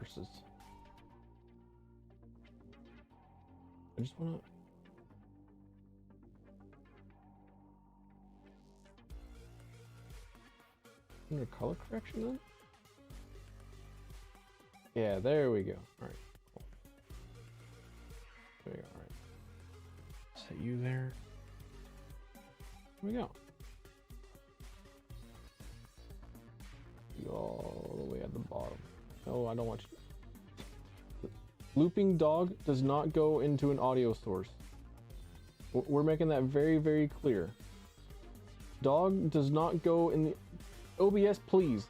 resources. I just want to... Under color correction then? Yeah, there we go. Alright, cool. There we go, alright. Set you there. Here we go. You all the way at the bottom. No, I don't want you. Looping dog does not go into an audio source. We're making that very, very clear. Dog does not go in the... OBS, please.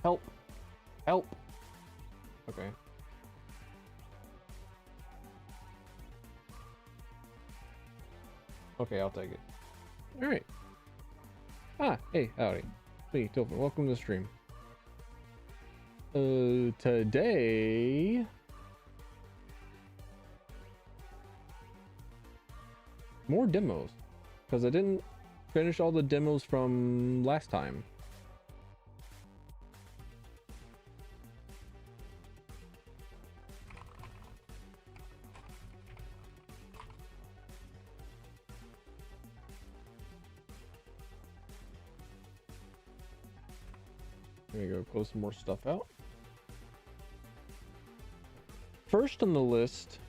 Help. Help. Okay. Okay, I'll take it. Alright. Ah, hey, howdy. Hey, Tylphen, welcome to the stream. Today... more demos. Because I didn't finish all the demos from last time. There we go, close some more stuff out. First on the list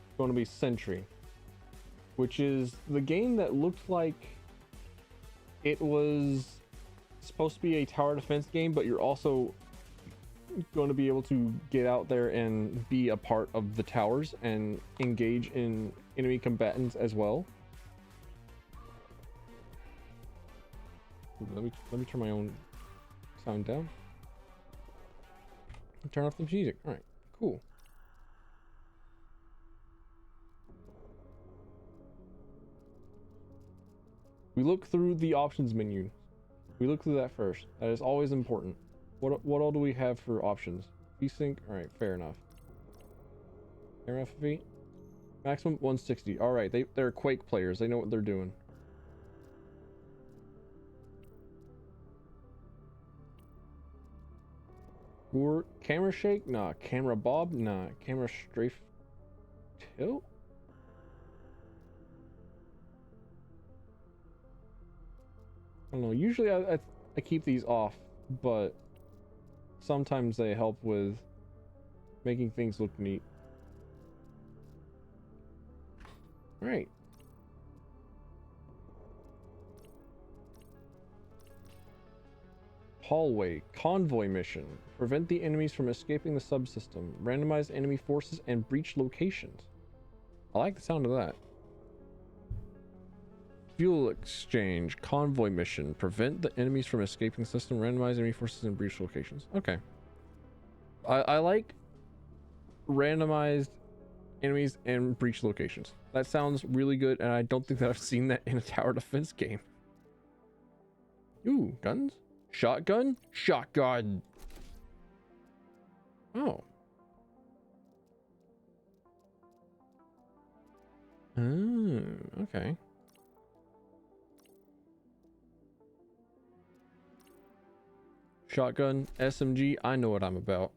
is going to be Sentry, which is the game that looked like it was supposed to be a tower defense game, but you're also going to be able to get out there and be a part of the towers and engage in enemy combatants as well. Let me turn my own sound down. Turn off the music. All right, cool. We look through the options menu. We look through that first. That is always important. What all do we have for options? VSync. All right, fair enough. Air FFV. Maximum 160. All right, they're Quake players. They know what they're doing. Or camera shake? Nah. Camera bob? Nah. Camera strafe tilt? I don't know. Usually I keep these off, but sometimes they help with making things look neat. All right. Hallway convoy mission. Prevent the enemies from escaping the subsystem. Randomize enemy forces and breach locations. I like the sound of that. Fuel exchange convoy mission. Prevent the enemies from escaping the system. Randomize enemy forces and breach locations. Okay. I like randomized enemies and breach locations. That sounds really good, and I don't think that I've seen that in a tower defense game. Ooh, guns? Shotgun? Shotgun. Oh. Okay. Shotgun, SMG, I know what I'm about.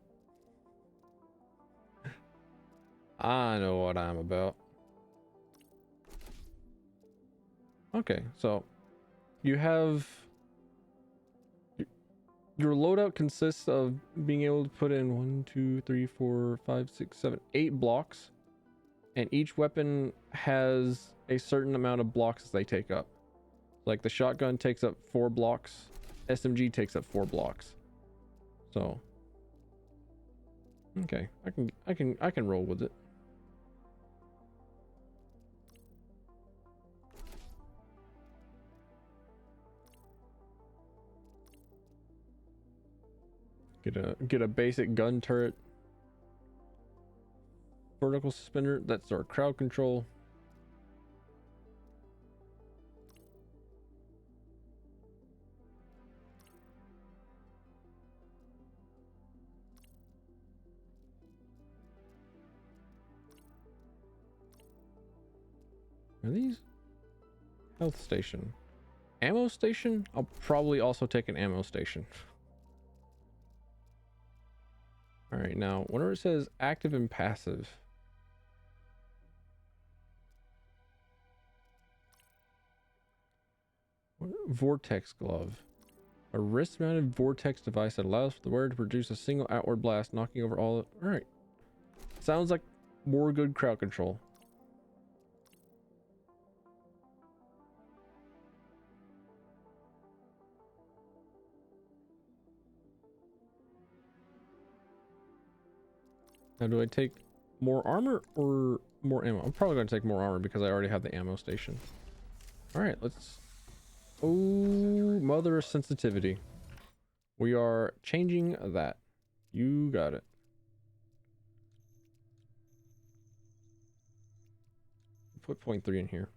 I know what I'm about. Okay, so you have... Your loadout consists of being able to put in 1, 2, 3, 4, 5, 6, 7, 8 blocks, and each weapon has a certain amount of blocks they take up. Like the shotgun takes up 4 blocks, SMG takes up 4 blocks. So, okay, I can roll with it. Get a basic gun turret. Vertical suspender, that's our crowd control. Are these health station? Ammo station? I'll probably also take an ammo station. right, now whenever it says active and passive, vortex glove, a wrist-mounted vortex device that allows for the wearer to produce a single outward blast, knocking over all. All right, sounds like more good crowd control. Now, do I take more armor or more ammo? I'm probably going to take more armor because I already have the ammo station. All right, let's... Oh, mother of sensitivity. We are changing that. You got it. Put 0.3 in here.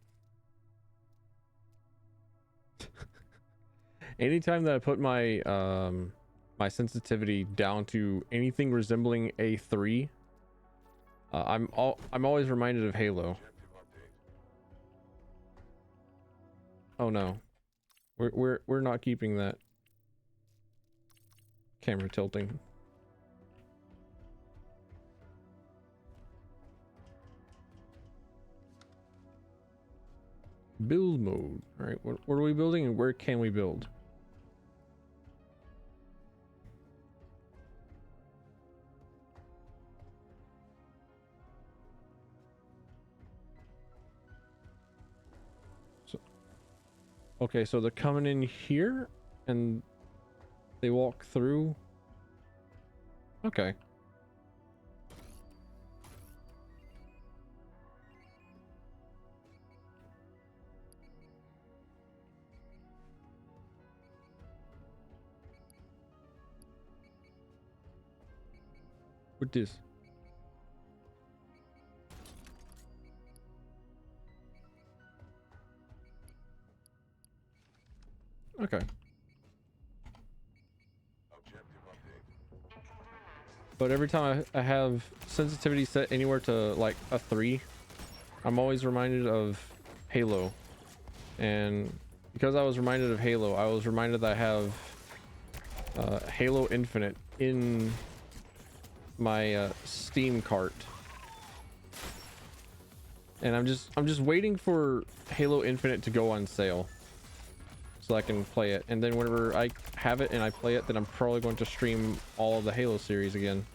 Anytime that I put my my sensitivity down to anything resembling a 3, I'm always reminded of Halo. Oh no, we're not keeping that camera tilting. Build mode. All right, what are we building and where can we build? Okay, so they're coming in here and they walk through. Okay. With this. Okay. But every time I have sensitivity set anywhere to like a 3, I'm always reminded of Halo. And because I was reminded of Halo, I was reminded that I have Halo Infinite in my Steam cart. And I'm just waiting for Halo Infinite to go on sale so I can play it. And then whenever I have it and I play it, then I'm probably going to stream all of the Halo series again.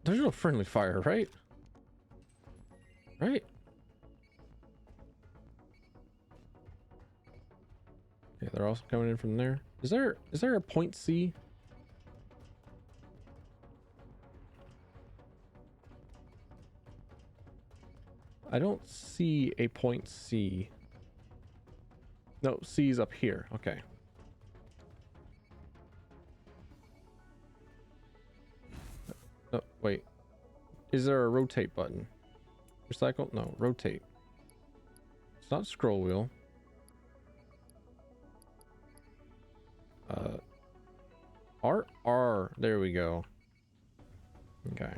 There's no friendly fire, right? Right? Yeah, they're also coming in from there. Is there a point C? I don't see a point C. No, C's up here. Okay. Oh, wait. Is there a rotate button? Recycle? No, rotate. It's not scroll wheel. R. There we go. Okay.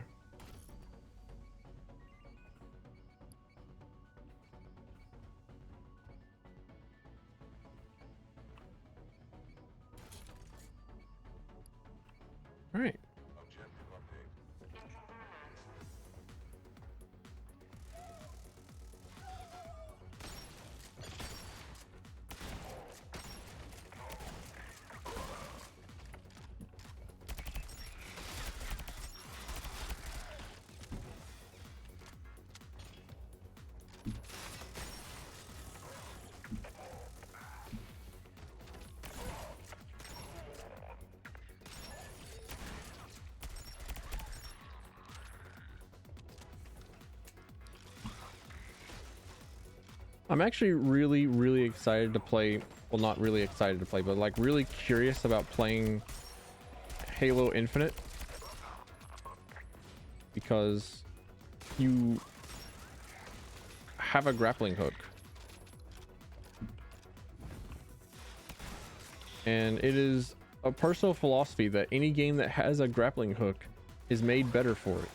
All right. I'm actually really excited to play. Well, not really excited to play, but like really curious about playing Halo Infinite, because you have a grappling hook. And it is a personal philosophy that any game that has a grappling hook is made better for it.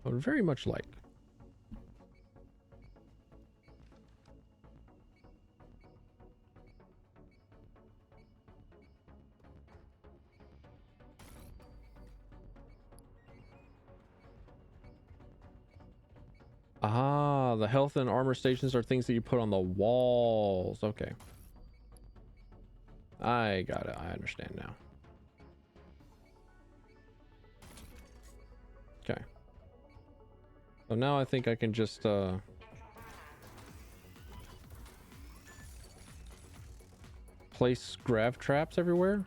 I would very much like. Ah, the health and armor stations are things that you put on the walls. Okay. I got it. I understand now. Okay. So now I think I can just place grav traps everywhere.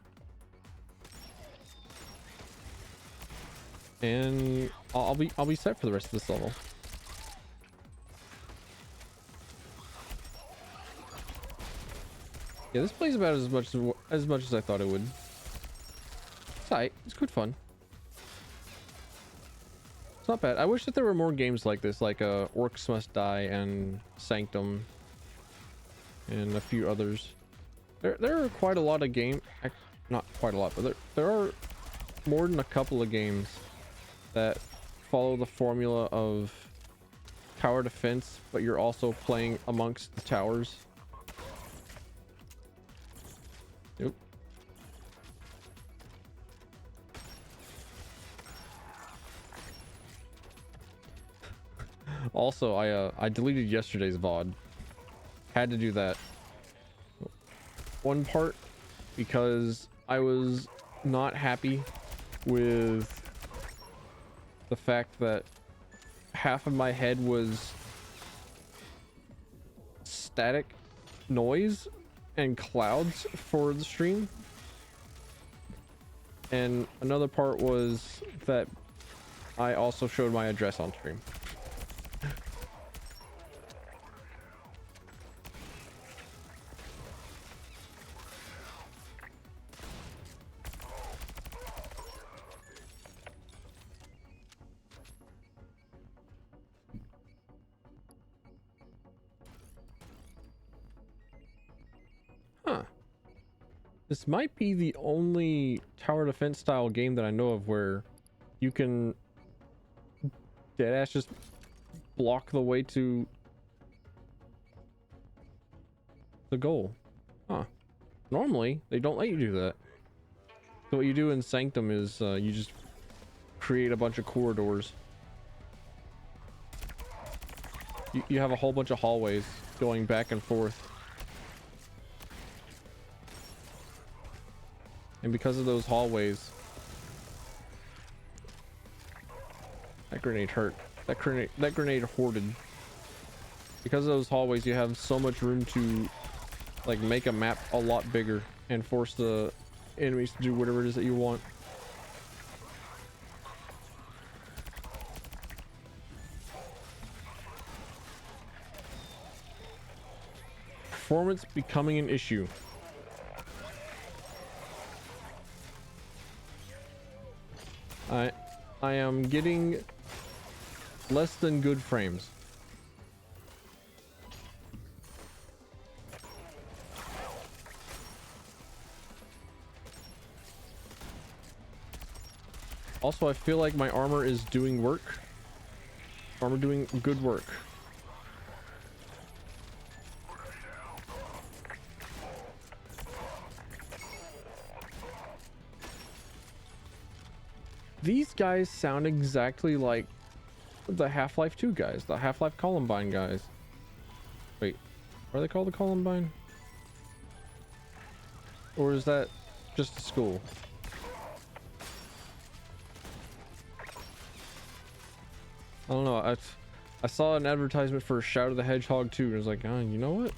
And I'll be set for the rest of this level. Yeah, this plays about as much as I thought it would. It's tight. It's good fun. It's not bad. I wish that there were more games like this, like Orcs Must Die and Sanctum, and a few others. There are quite a lot of not quite a lot, but there are more than a couple of games that follow the formula of tower defense, but you're also playing amongst the towers. Nope. Also, I deleted yesterday's VOD. Had to do that. One part because I was not happy with the fact that half of my head was static noise and clouds for the stream, and another part was that I also showed my address on stream. This might be the only tower defense style game that I know of where you can deadass just block the way to the goal. Huh. Normally, they don't let you do that. So what you do in Sanctum is you just create a bunch of corridors. You have a whole bunch of hallways going back and forth. And because of those hallways, that grenade hurt. That grenade hoarded. Because of those hallways, you have so much room to like make a map a lot bigger and force the enemies to do whatever it is that you want. Performance becoming an issue. I am getting less than good frames. Also, I feel like my armor is doing work. Armor doing good work. These guys sound exactly like the Half-Life 2 guys, the Half-Life Columbine guys. Wait, are they called the Columbine? Or is that just a school? I don't know. I saw an advertisement for Shout of the Hedgehog 2 and I was like, you know what?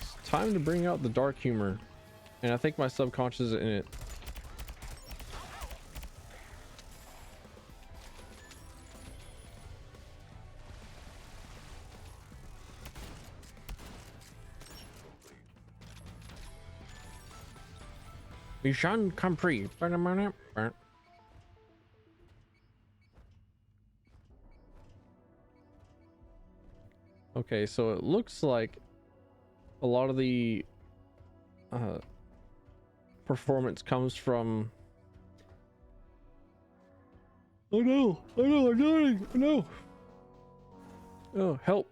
It's time to bring out the dark humor. And I think my subconscious is in it. Mission complete. Okay, so it looks like a lot of the performance comes from. Oh no! Oh no! I'm dying! Oh no! Oh, help!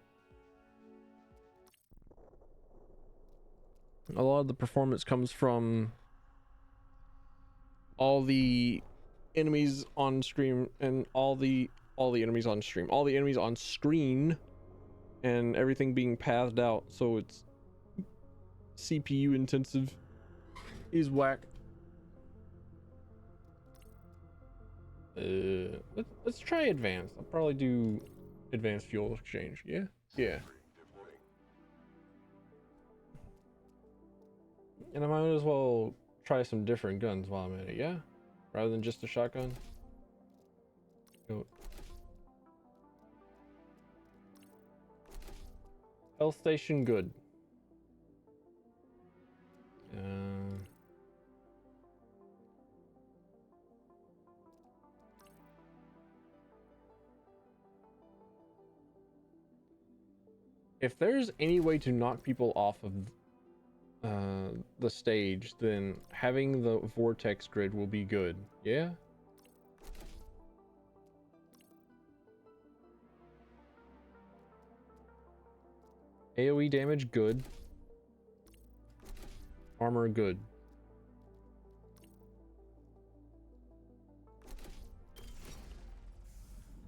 A lot of the performance comes from all the enemies on stream and all the enemies on stream, all the enemies on screen, and everything being pathed out, so it's CPU intensive is whack. Let's try advanced. I'll probably do advanced fuel exchange. Yeah, yeah. And I might as well try some different guns while I'm at it. Yeah, rather than just a shotgun. Go. Health station good. If there's any way to knock people off of the stage, then having the vortex grid will be good. Yeah. AoE damage good. Armor good.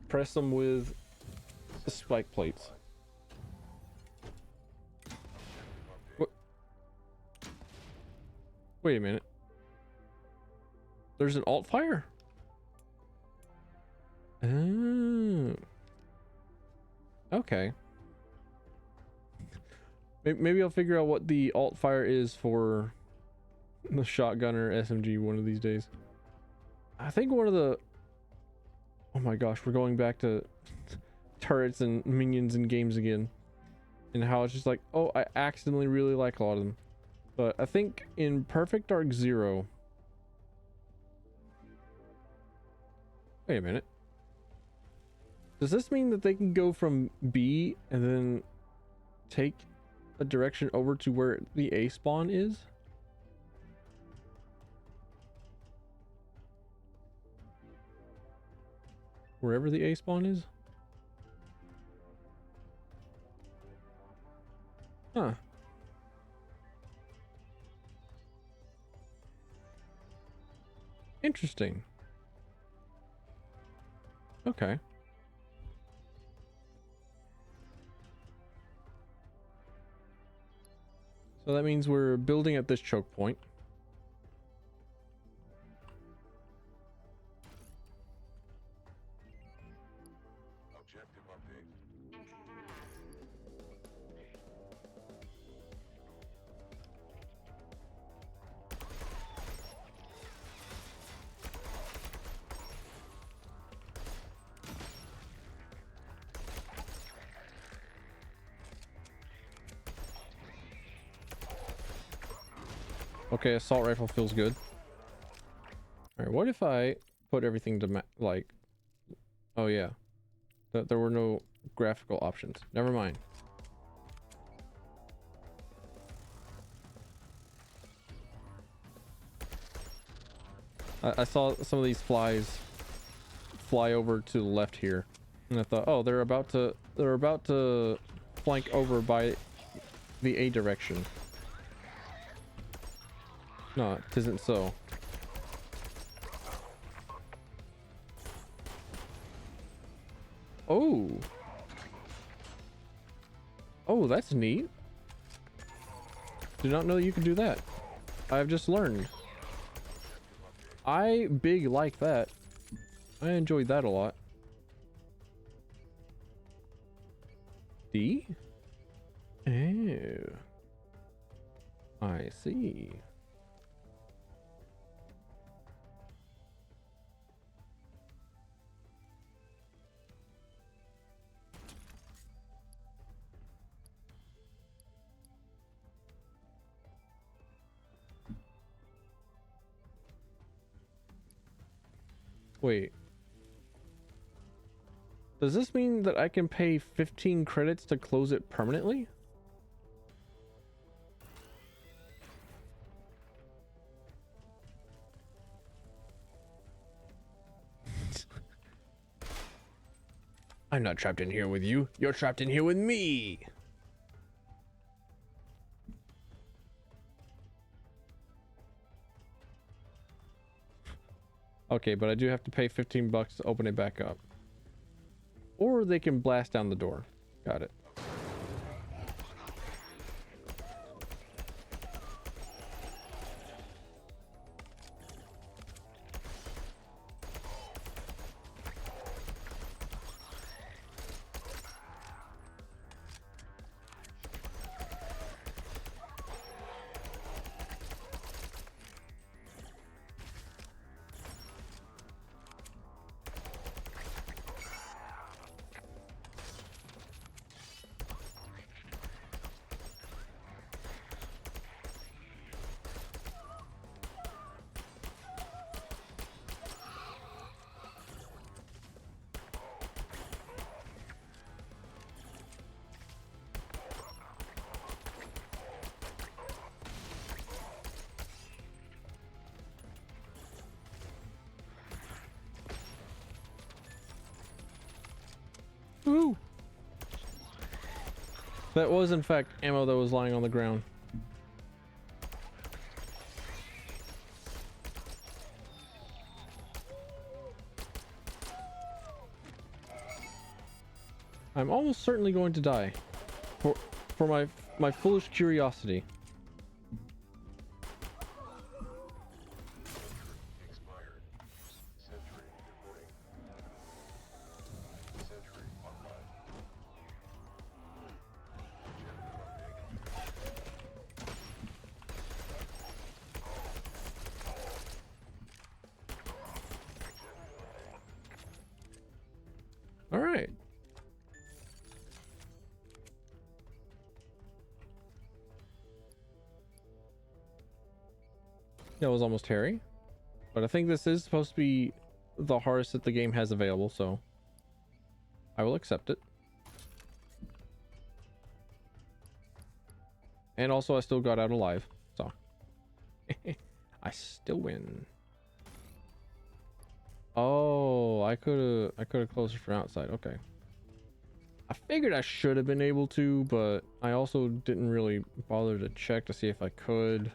Press them with the spike plates. Wait a minute. There's an alt fire? Oh. Okay. Maybe I'll figure out what the alt fire is for the shotgun or SMG one of these days. I think one of the... Oh my gosh, we're going back to turrets and minions in games again. And how it's just like, oh, I accidentally really like a lot of them. But I think in Perfect Dark Zero... Wait a minute. Does this mean that they can go from B and then take a direction over to where the A spawn is? Wherever the A spawn is? Huh. Interesting. Okay. So that means we're building at this choke point. Objective update. Okay, assault rifle feels good. Alright, what if I put everything to like... Oh yeah. There were no graphical options. Never mind. I saw some of these flies fly over to the left here. And I thought, oh, they're about to flank over by the A direction. No, it isn't so. Oh. Oh, that's neat. Did not know you could do that. I've just learned. I big like that. I enjoyed that a lot. D? Oh. I see. Wait. Does this mean that I can pay 15 credits to close it permanently? I'm not trapped in here with you. You're trapped in here with me. Okay, but I do have to pay 15 bucks to open it back up. Or they can blast down the door. Got it. Ooh. That was in fact ammo that was lying on the ground. I'm almost certainly going to die for my foolish curiosity. Expired. Sentry reporting. Sentry online. All right. That was almost hairy, but I think this is supposed to be the hardest that the game has available, so I will accept it. And also I still got out alive, so I still win. Oh, I could have closed it from outside. Okay. I figured I should have been able to, but I also didn't really bother to check to see if I could.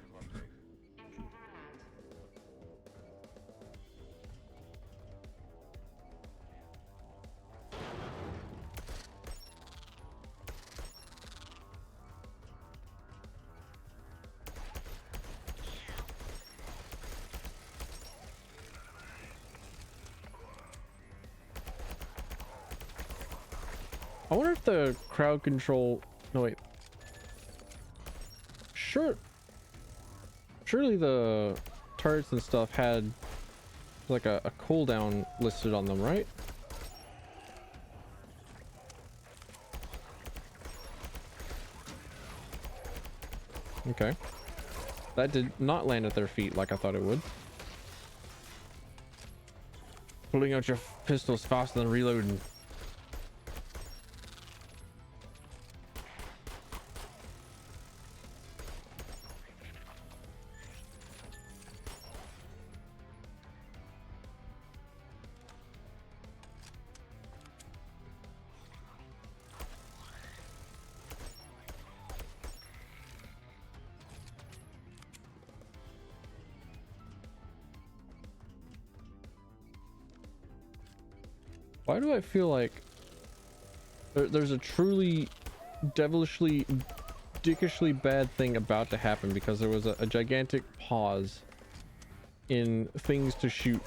I wonder if the crowd control... No, wait. Surely the turrets and stuff had like a cooldown listed on them, right? Okay. That did not land at their feet like I thought it would. Pulling out your pistols faster than reloading. Why do I feel like there's a truly devilishly, dickishly bad thing about to happen because there was a gigantic pause in things to shoot?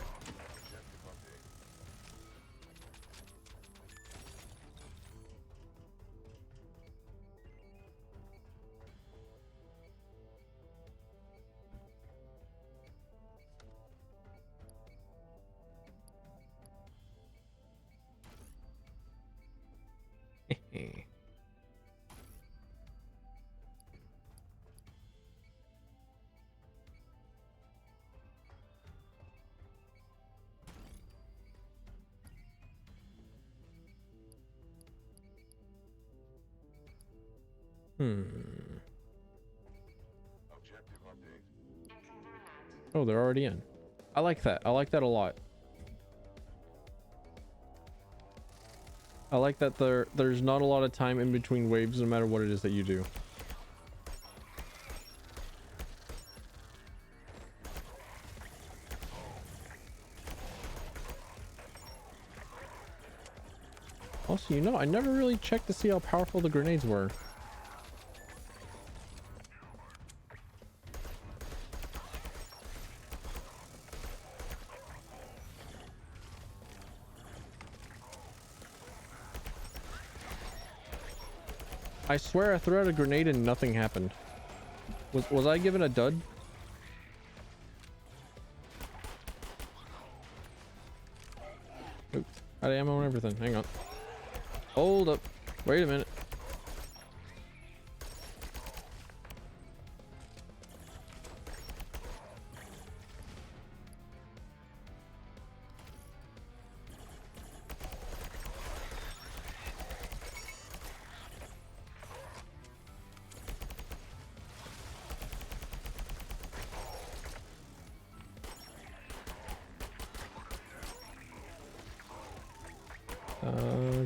Objective update. Oh, they're already in. I like that. I like that a lot. I like that there's not a lot of time in between waves no matter what it is that you do. Also, you know, I never really checked to see how powerful the grenades were. I swear I threw out a grenade and nothing happened. Was I given a dud? Oops. Out of ammo and everything. Hang on. Hold up. Wait a minute.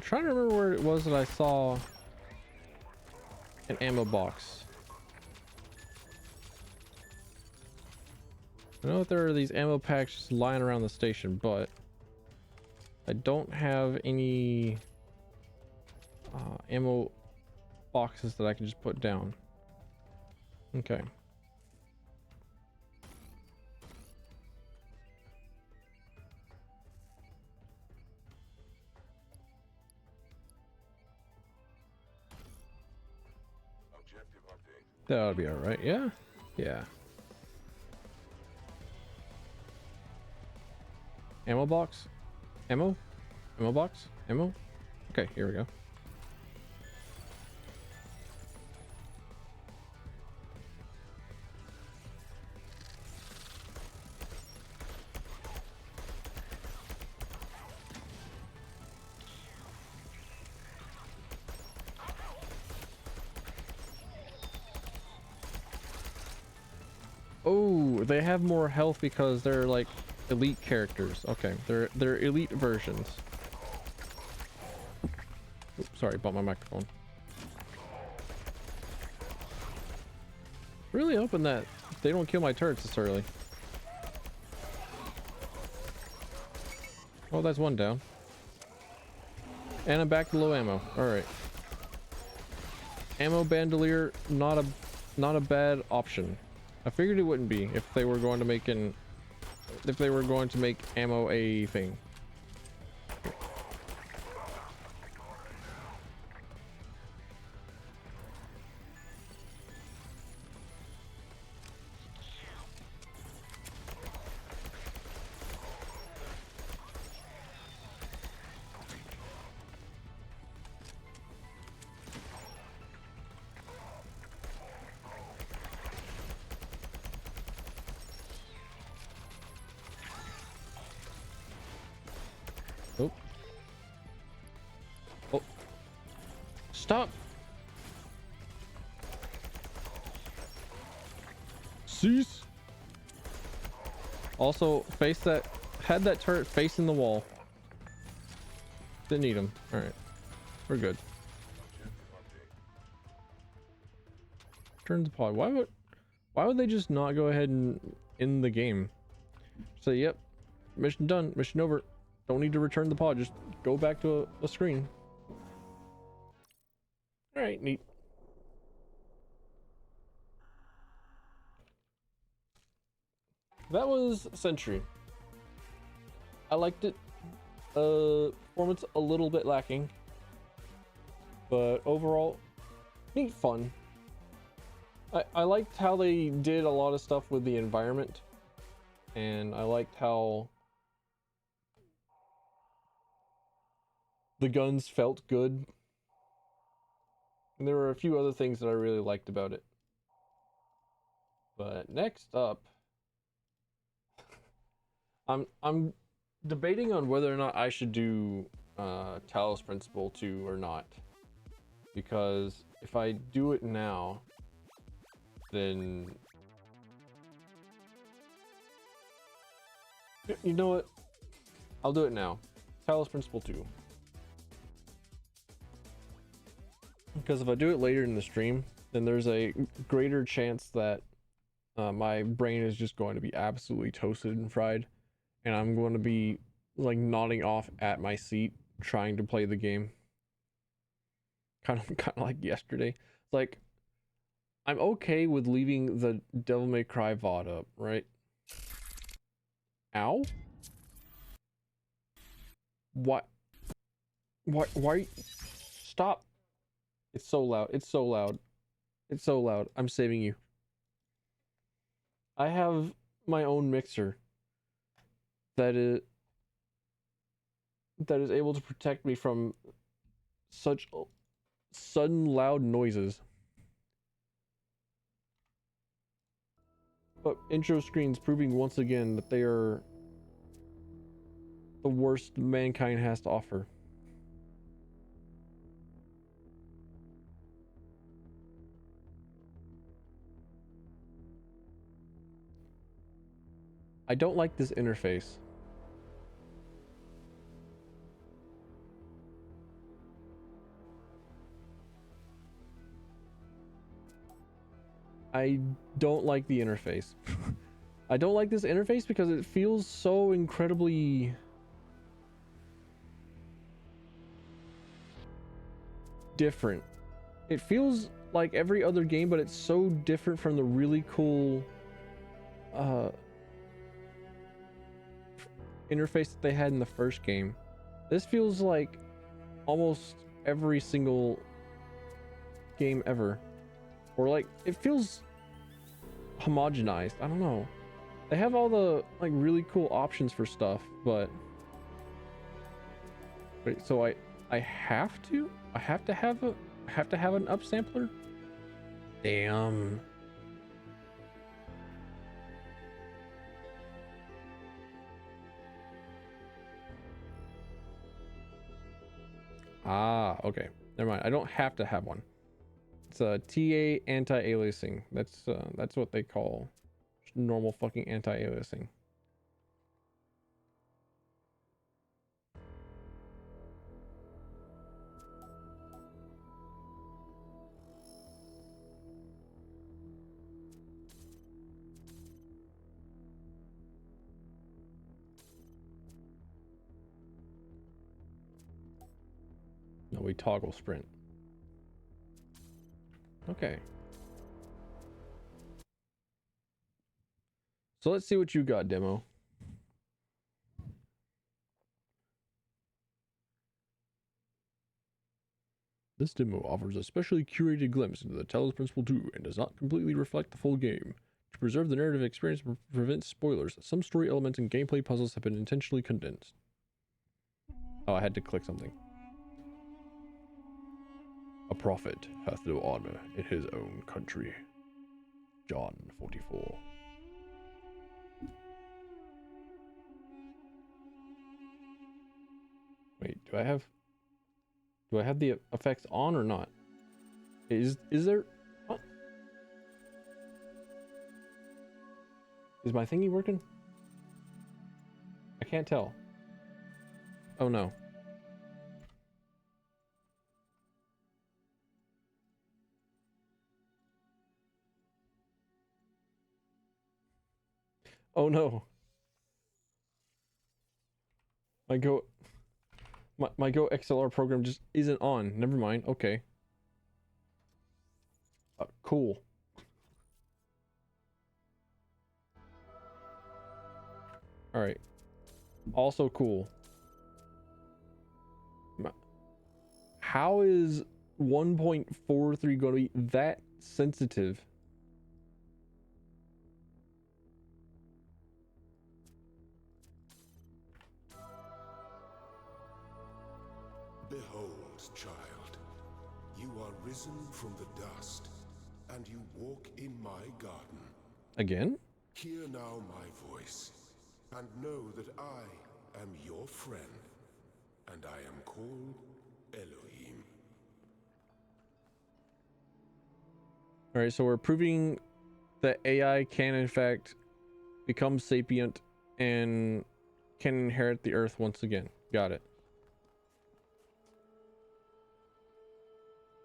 Trying to remember where it was that I saw an ammo box. I know that there are these ammo packs just lying around the station, but I don't have any ammo boxes that I can just put down. Okay. Objective update. That ought to be all right. Yeah. Yeah. Ammo box? Ammo? Ammo box? Ammo? Okay, here we go. Oh, they have more health because they're like elite characters. Okay, they're elite versions. Oops, sorry, bumped my microphone. Really hoping that they don't kill my turrets this early. Oh, that's one down. And I'm back to low ammo. All right. Ammo bandolier, not a bad option. I figured it wouldn't be if they were going to make ammo a thing. Oh. Oh. Stop. Cease. Also, had that turret facing the wall. Didn't need him. All right. We're good. Turn the pod. Why would they just not go ahead and end the game? Say, yep, mission done, mission over. Don't need to return the pod. Just go back to a screen. All right, neat. That was Sentry. I liked it. Performance a little bit lacking, but overall, neat fun. I liked how they did a lot of stuff with the environment, and I liked how the guns felt good. And there were a few other things that I really liked about it. But next up, I'm debating on whether or not I should do Talos Principle 2 or not, because if I do it now, then you know what? I'll do it now. Talos Principle 2. Because if I do it later in the stream, then there's a greater chance that my brain is just going to be absolutely toasted and fried, and I'm going to be like nodding off at my seat trying to play the game. Kind of like yesterday. Like, I'm okay with leaving the Devil May Cry VOD up, right? Ow? What? Why? Stop. It's so loud. It's so loud. It's so loud. I'm saving you. I have my own mixer that is able to protect me from such sudden loud noises. But intro screens proving once again that they are the worst mankind has to offer. I don't like this interface. I don't like the interface. I don't like this interface because it feels so incredibly different. It feels like every other game, but it's so different from the really cool interface that they had in the first game. This feels like almost every single game ever. Or like, it feels homogenized. I don't know. They have all the like really cool options for stuff, but wait, so I have to have an upsampler? Damn. Ah, okay. Never mind. I don't have to have one. It's a TA anti-aliasing. That's what they call normal fucking anti-aliasing. No, we toggle sprint. Okay. So let's see what you got, demo. This demo offers a specially curated glimpse into the Talos Principle 2 and does not completely reflect the full game. To preserve the narrative experience and prevent spoilers, some story elements and gameplay puzzles have been intentionally condensed. Oh, I had to click something. A prophet hath no honor in his own country. John 44. Wait, do I have the effects on or not? Is there what? Is my thingy working? I can't tell. Oh no. Oh no. My Go XLR program just isn't on. Never mind. Okay. Cool. All right. Also cool. How is 1.43 going to be that sensitive? Behold, child, you are risen from the dust, and you walk in my garden. Again? Hear now my voice, and know that I am your friend, and I am called Elohim. All right, so we're proving that AI can in fact become sapient and can inherit the earth once again. Got it.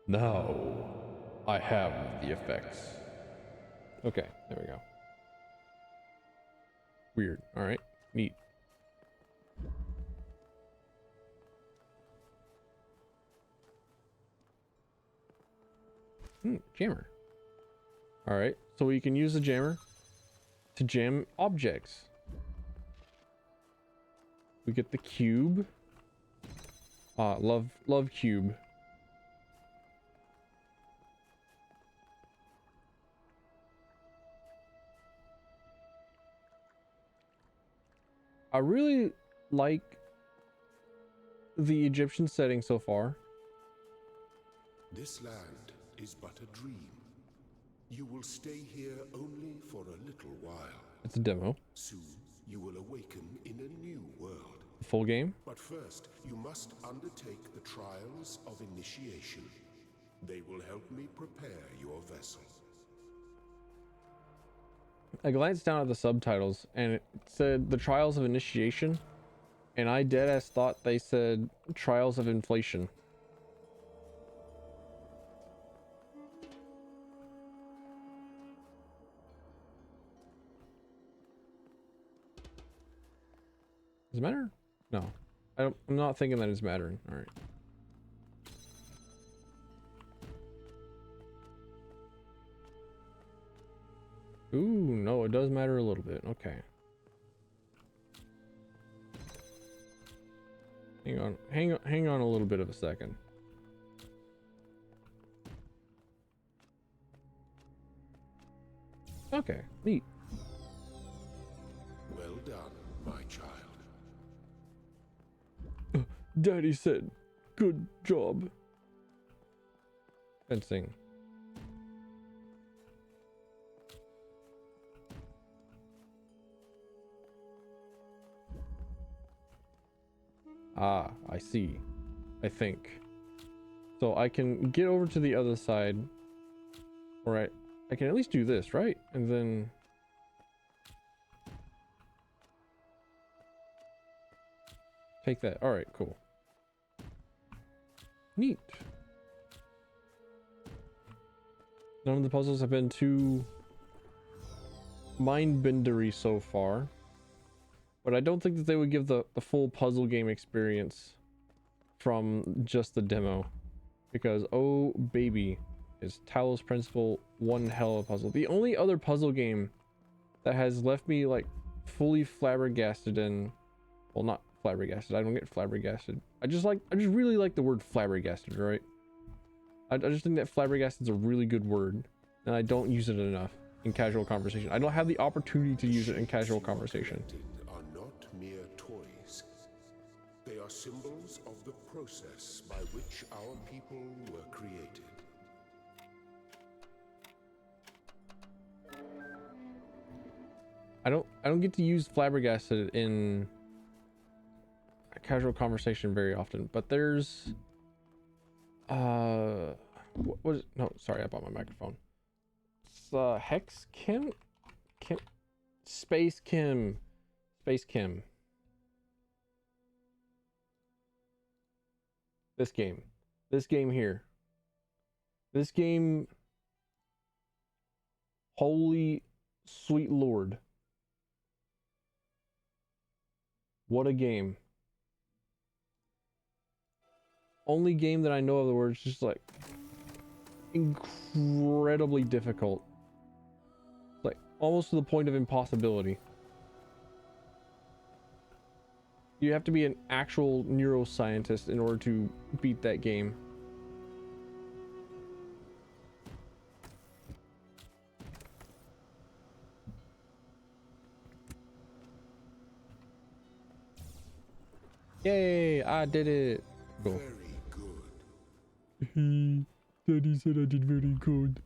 Now I have the effects. Okay, there we go. Weird. All right, neat. Jammer. All right, so we can use the jammer to jam objects. We get the cube. Love cube. I really like the Egyptian setting so far. This land is but a dream. You will stay here only for a little while. It's a demo. Soon, you will awaken in a new world. Full game. But first, you must undertake the trials of initiation. They will help me prepare your vessel. I glanced down at the subtitles and it said the trials of initiation, and I deadass thought they said trials of inflation. Does it matter? No. I'm not thinking that it's mattering. All right. Ooh, no, it does matter a little bit. Okay. Hang on a little bit of a second. Okay, neat. Well done, my child. Daddy said, good job. Fencing. Ah, I see. I think. So I can get over to the other side. Alright. I can at least do this, right? And then... take that. Alright, cool. Neat. None of the puzzles have been too mind-bendery so far. But I don't think that they would give the full puzzle game experience from just the demo. Because, oh baby, is Talos Principle one hell of a puzzle. The only other puzzle game that has left me like fully flabbergasted and... well, not flabbergasted. I don't get flabbergasted. I just really like the word flabbergasted, right? I just think that flabbergasted is a really good word. And I don't use it enough in casual conversation. I don't have the opportunity to use it in casual conversation. Mere toys. They are symbols of the process by which our people were created. I don't get to use flabbergasted in a casual conversation very often, but there's what was it? No, sorry, I bought my microphone. It's Hex Kim Space Kim. Space Kim. This game here. This game. Holy sweet Lord. What a game. Only game that I know of the words just like incredibly difficult. Like almost to the point of impossibility. You have to be an actual neuroscientist in order to beat that game. Yay, I did it. Cool. Very good. Daddy said I did very good.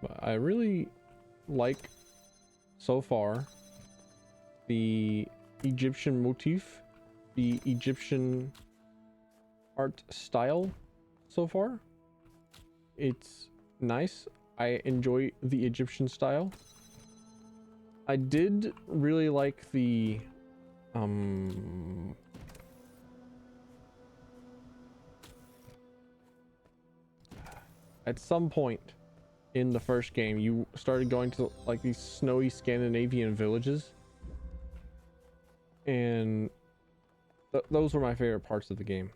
But I really like so far the Egyptian motif, the Egyptian art style so far. It's nice. I enjoy the Egyptian style. I did really like the at some point in the first game you started going to like these snowy Scandinavian villages, and those were my favorite parts of the game.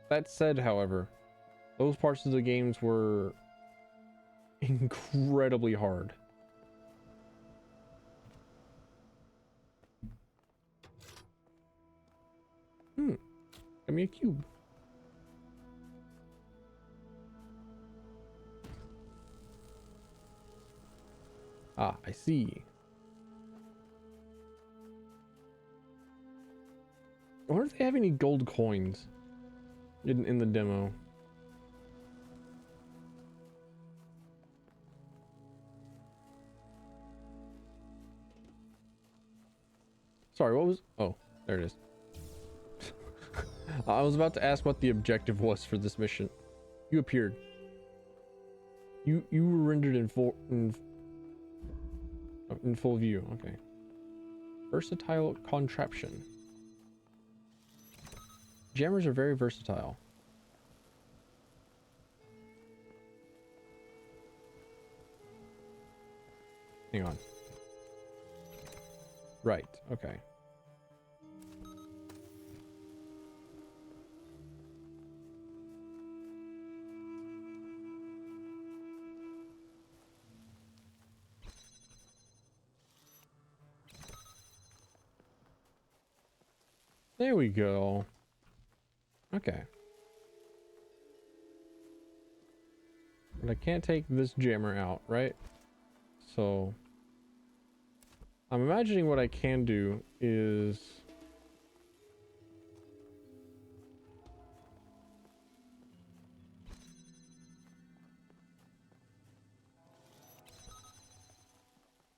That said, however, those parts of the games were incredibly hard. Give me a cube. Ah, I see. I wonder if they have any gold coins in the demo. Sorry, what was... Oh, there it is. I was about to ask what the objective was for this mission. You appeared. You were rendered in full view. Okay. Versatile contraption. Jammers are very versatile. Hang on. Right, okay. There we go. Okay. But I can't take this jammer out, right? So I'm imagining what I can do is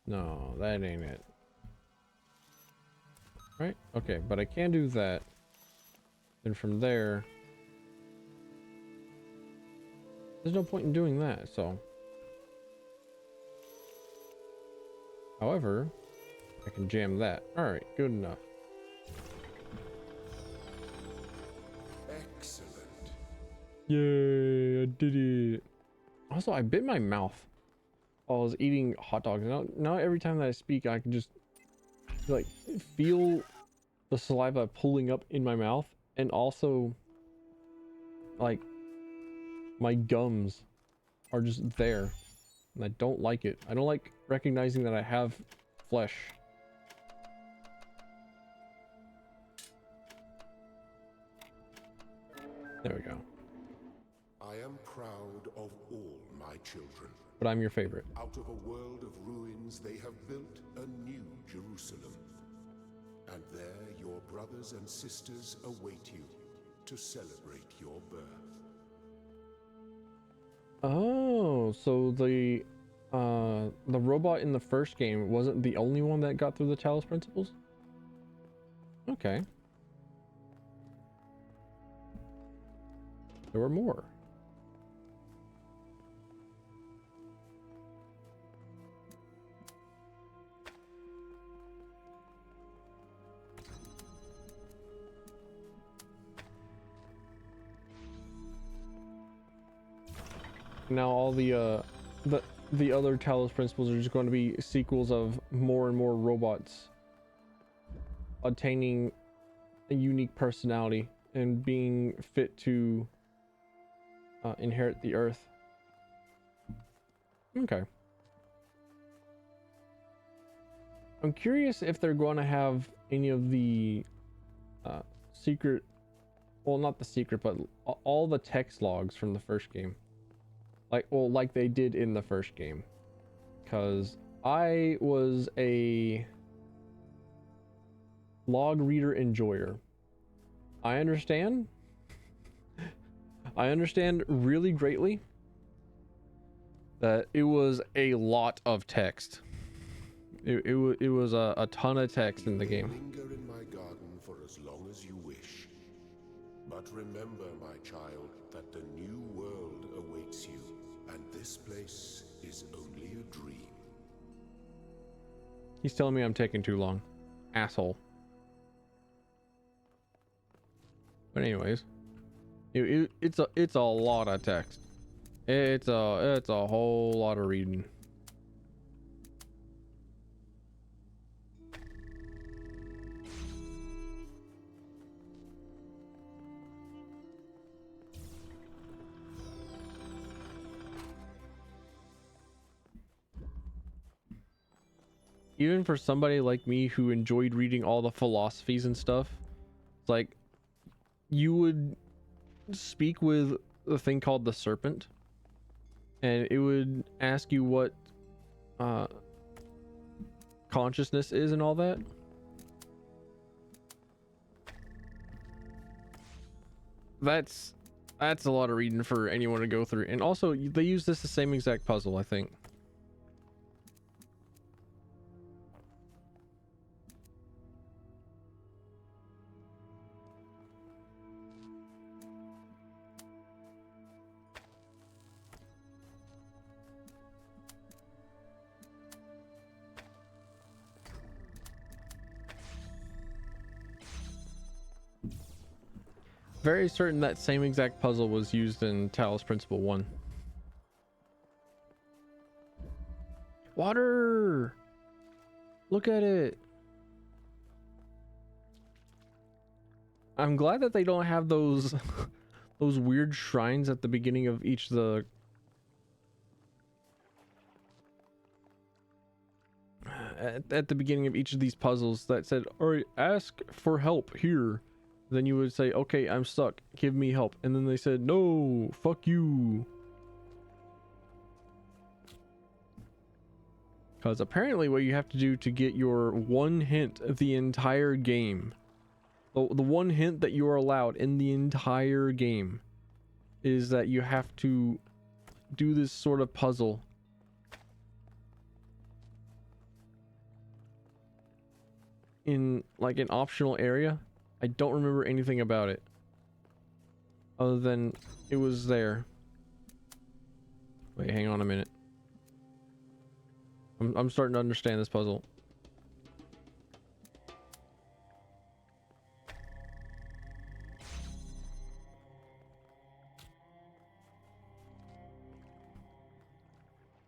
no, that ain't it. Right? Okay, but I can do that. Then from there, there's no point in doing that, so. However, I can jam that. Alright, good enough. Excellent. Yay, I did it. Also, I bit my mouth while I was eating hot dogs. Now every time that I speak, I can just like feel the saliva pulling up in my mouth, and also like my gums are just there, and I don't like it. I don't like recognizing that I have flesh. There we go. I am proud of all my children. But I'm your favorite. Out of a world of ruins, they have built a new Jerusalem. And there your brothers and sisters await you to celebrate your birth. Oh, so the robot in the first game wasn't the only one that got through the Talos principles? Okay. There were more. Now all the other Talos principles are just going to be sequels of more and more robots attaining a unique personality and being fit to inherit the earth. Okay. I'm curious if they're going to have any of the secret, well, not the secret, but all the text logs from the first game. Like they did in the first game. Because I was a log reader enjoyer. I understand really greatly that it was a lot of text. It was a ton of text in the game. Linger in my garden for as long as you wish. But remember, my child, that the new world awaits you, and this place is only a dream. He's telling me I'm taking too long. Asshole. But anyways, it's a lot of text. It's a whole lot of reading. Even for somebody like me who enjoyed reading all the philosophies and stuff, it's like you would speak with a thing called the serpent, and it would ask you what consciousness is and all that. That's a lot of reading for anyone to go through. And also they use this the same exact puzzle, I think. Very certain that same exact puzzle was used in Talos Principle 1. Water! Look at it! I'm glad that they don't have those those weird shrines at the beginning of each of the at the beginning of each of these puzzles that said, all right, ask for help here. Then you would say, okay, I'm stuck, give me help. And then they said, no, fuck you. Because apparently what you have to do to get your one hint of the entire game, the one hint that you are allowed in the entire game, is that you have to do this sort of puzzle in like an optional area. I don't remember anything about it other than it was there. Wait, hang on a minute. I'm starting to understand this puzzle.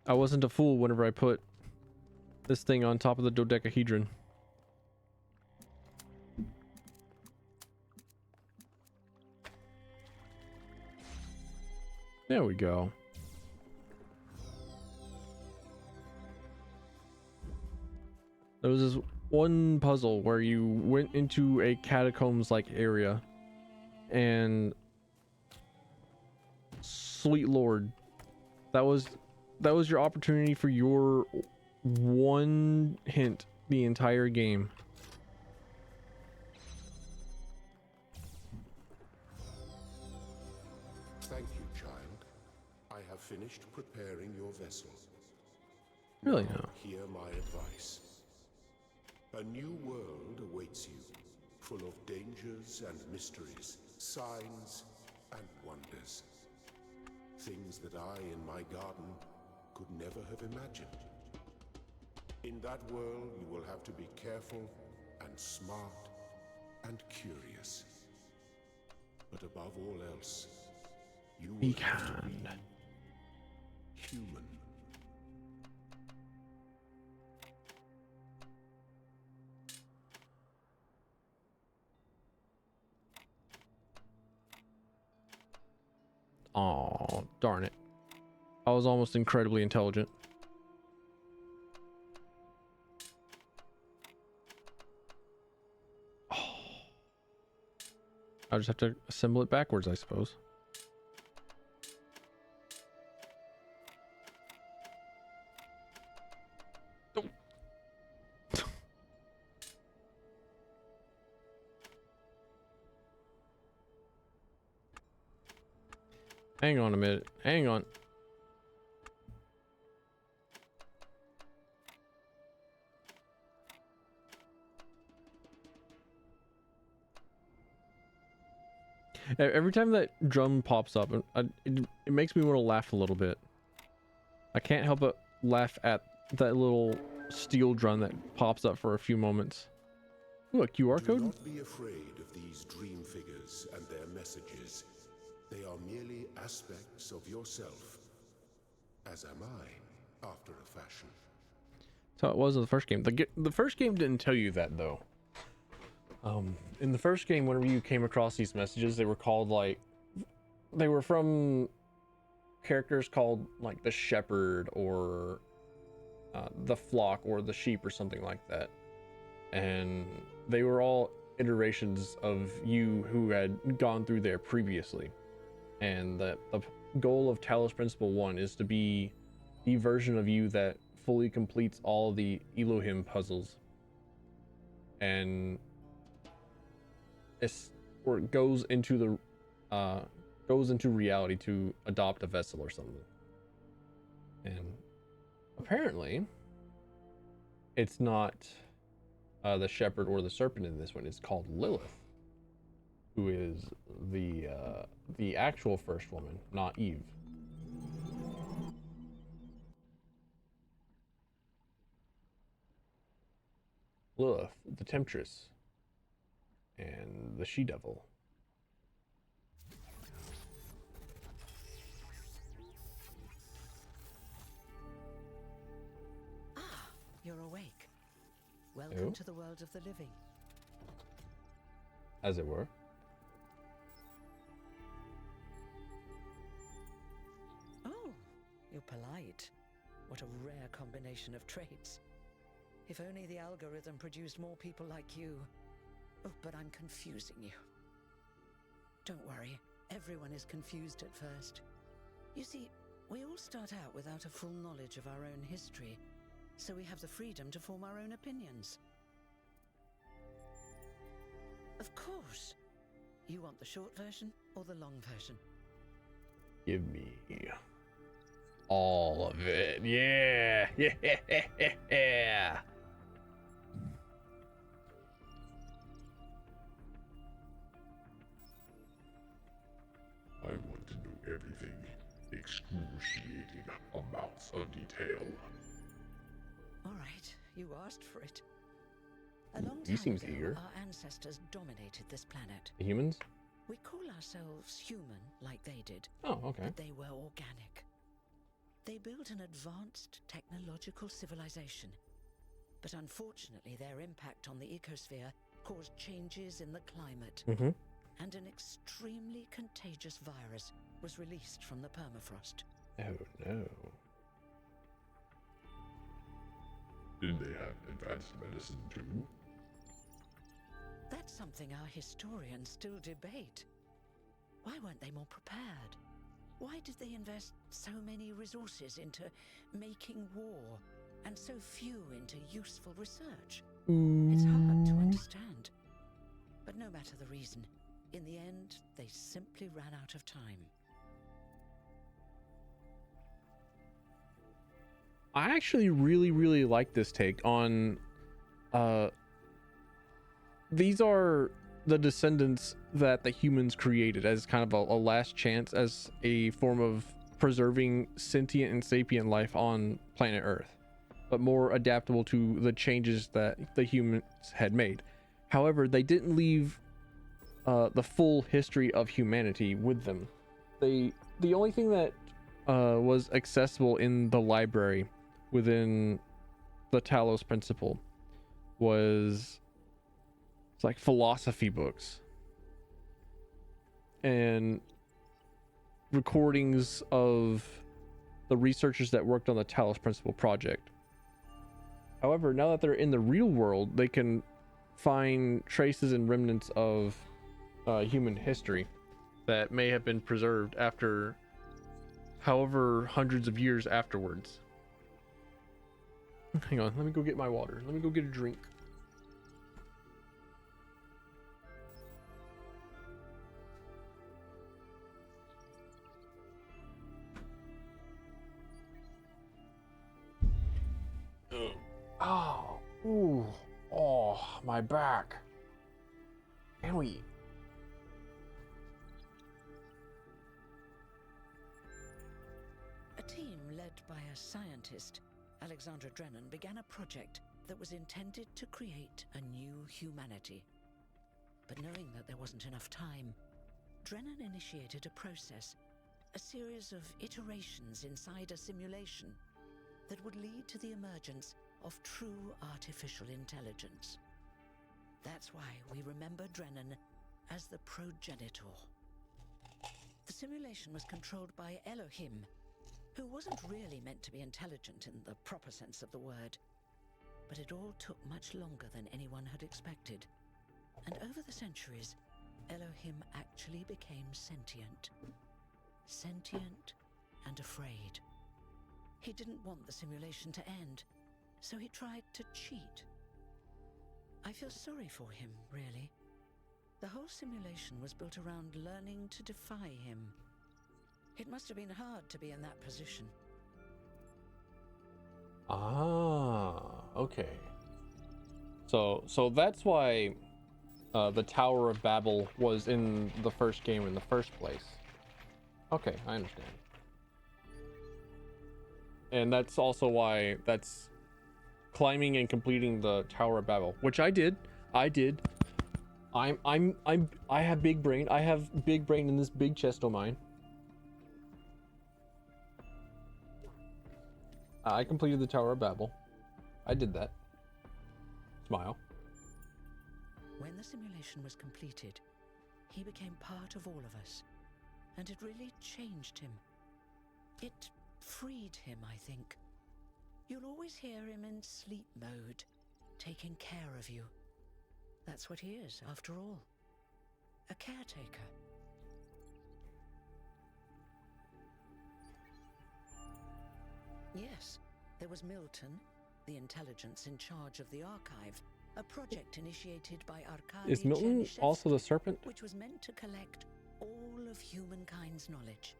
I wasn't a fool whenever I put this thing on top of the dodecahedron. There we go. There was this one puzzle where you went into a catacombs-like area, and sweet lord, that was your opportunity for your one hint the entire game. Thank you, child. I have finished preparing your vessel. Really Now, no. hear my advice. A new world awaits you, full of dangers and mysteries, signs and wonders. Things that I, in my garden, could never have imagined. In that world, you will have to be careful and smart and curious. But above all else, you will have to be human. Oh, darn it. I was almost incredibly intelligent. Oh. I just have to assemble it backwards, I suppose. Oh. Hang on a minute. Hang on. Every time that drum pops up, it makes me want to laugh a little bit. I can't help but laugh at that little steel drum that pops up for a few moments. Ooh, a QR Do code? not be afraid of these dream figures and their messages. They are merely aspects of yourself, as am I, after a fashion. That's how it was in the first game. The first game didn't tell you that, though. In the first game, whenever you came across these messages, they were called like... They were from characters called like the shepherd or the flock or the sheep or something like that. And they were all iterations of you who had gone through there previously. And the goal of Talos Principle 1 is to be the version of you that fully completes all the Elohim puzzles. And or goes into reality to adopt a vessel or something. And apparently it's not the shepherd or the serpent in this one. It's called Lilith, who is the actual first woman, not Eve. Lilith, the temptress, and the she-devil. You're awake. Welcome to the world of the living. As it were. Oh, you're polite. What a rare combination of traits. If only the algorithm produced more people like you. Oh, but I'm confusing you. Don't worry, everyone is confused at first. You see, we all start out without a full knowledge of our own history, so we have the freedom to form our own opinions. Of course. You want the short version or the long version? Give me all of it. Yeah. Yeah. I want to know everything. Excruciating amounts of detail. All right, you asked for it. A long He time seems ago, eager. our ancestors dominated this planet. The humans? We call ourselves human, like they did. Oh, okay. But they were organic. They built an advanced technological civilization. But unfortunately, their impact on the ecosphere caused changes in the climate. Mm-hmm. And an extremely contagious virus was released from the permafrost. Oh, no. Did they have advanced medicine too? That's something our historians still debate. Why weren't they more prepared? Why did they invest so many resources into making war, and so few into useful research? It's hard to understand. But no matter the reason, in the end, they simply ran out of time. I actually really like this take on these are the descendants that the humans created as kind of a last chance, as a form of preserving sentient and sapient life on planet Earth, but more adaptable to the changes that the humans had made. However, they didn't leave the full history of humanity with them. The only thing that was accessible in the library within the Talos Principle was like philosophy books and recordings of the researchers that worked on the Talos Principle project. However, now that they're in the real world, they can find traces and remnants of human history that may have been preserved after however hundreds of years afterwards. Hang on, let me go get my water. Let me go get a drink. Oh, ooh, oh, my back. Can we? led by a scientist, Alexandra Drennan began a project that was intended to create a new humanity. But knowing that there wasn't enough time, Drennan initiated a process, a series of iterations inside a simulation that would lead to the emergence of true artificial intelligence. That's why we remember Drennan as the progenitor. The simulation was controlled by Elohim, who wasn't really meant to be intelligent in the proper sense of the word. But it all took much longer than anyone had expected. And over the centuries, Elohim actually became sentient. Sentient and afraid. He didn't want the simulation to end, so he tried to cheat. I feel sorry for him, really. The whole simulation was built around learning to defy him. It must have been hard to be in that position. Ah, okay. So that's why the Tower of Babel was in the first game in the first place. Okay, I understand. And that's also why that's climbing and completing the Tower of Babel, which I did. I have big brain. I have big brain in this big chest of mine. I completed the Tower of Babel. I did that. Smile. When the simulation was completed, he became part of all of us, and it really changed him. It freed him, I think. You'll always hear him in sleep mode, taking care of you. That's what he is, after all. A caretaker. Yes, there was Milton, the intelligence in charge of the archive, a project initiated by Arkady Is Milton Chernyshevsky, also the serpent? which was meant to collect all of humankind's knowledge.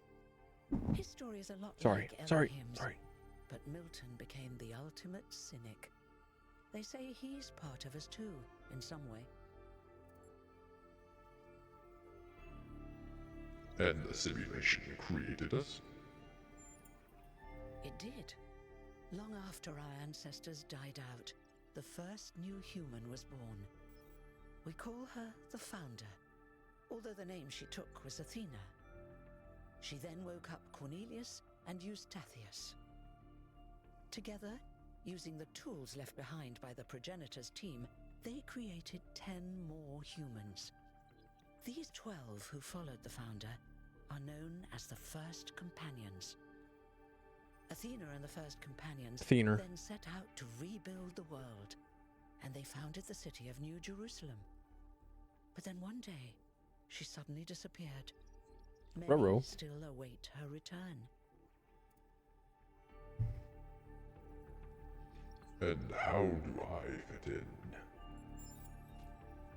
His story is a lot like Elohim's, but Milton became the ultimate cynic. They say he's part of us too, in some way. And the simulation created us? It did. Long after our ancestors died out, the first new human was born. We call her the Founder, although the name she took was Athena. She then woke up Cornelius and Eustathius. Together, using the tools left behind by the progenitors team, they created 10 more humans. These 12 who followed the Founder are known as the First Companions. Athena and the First Companions then set out to rebuild the world, and they founded the city of New Jerusalem. But then one day, she suddenly disappeared. Many still await her return. And how do I fit in?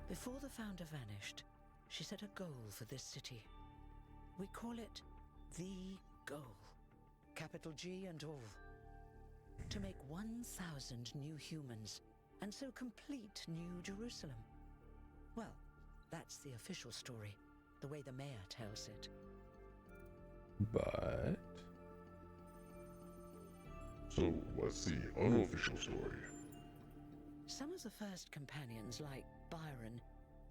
Before the Founder vanished, she set a goal for this city. We call it the goal. Capital G and all. To make 1,000 new humans, and so complete New Jerusalem. Well, that's the official story, the way the mayor tells it. But... So, what's the unofficial story? Some of the First Companions, like Byron,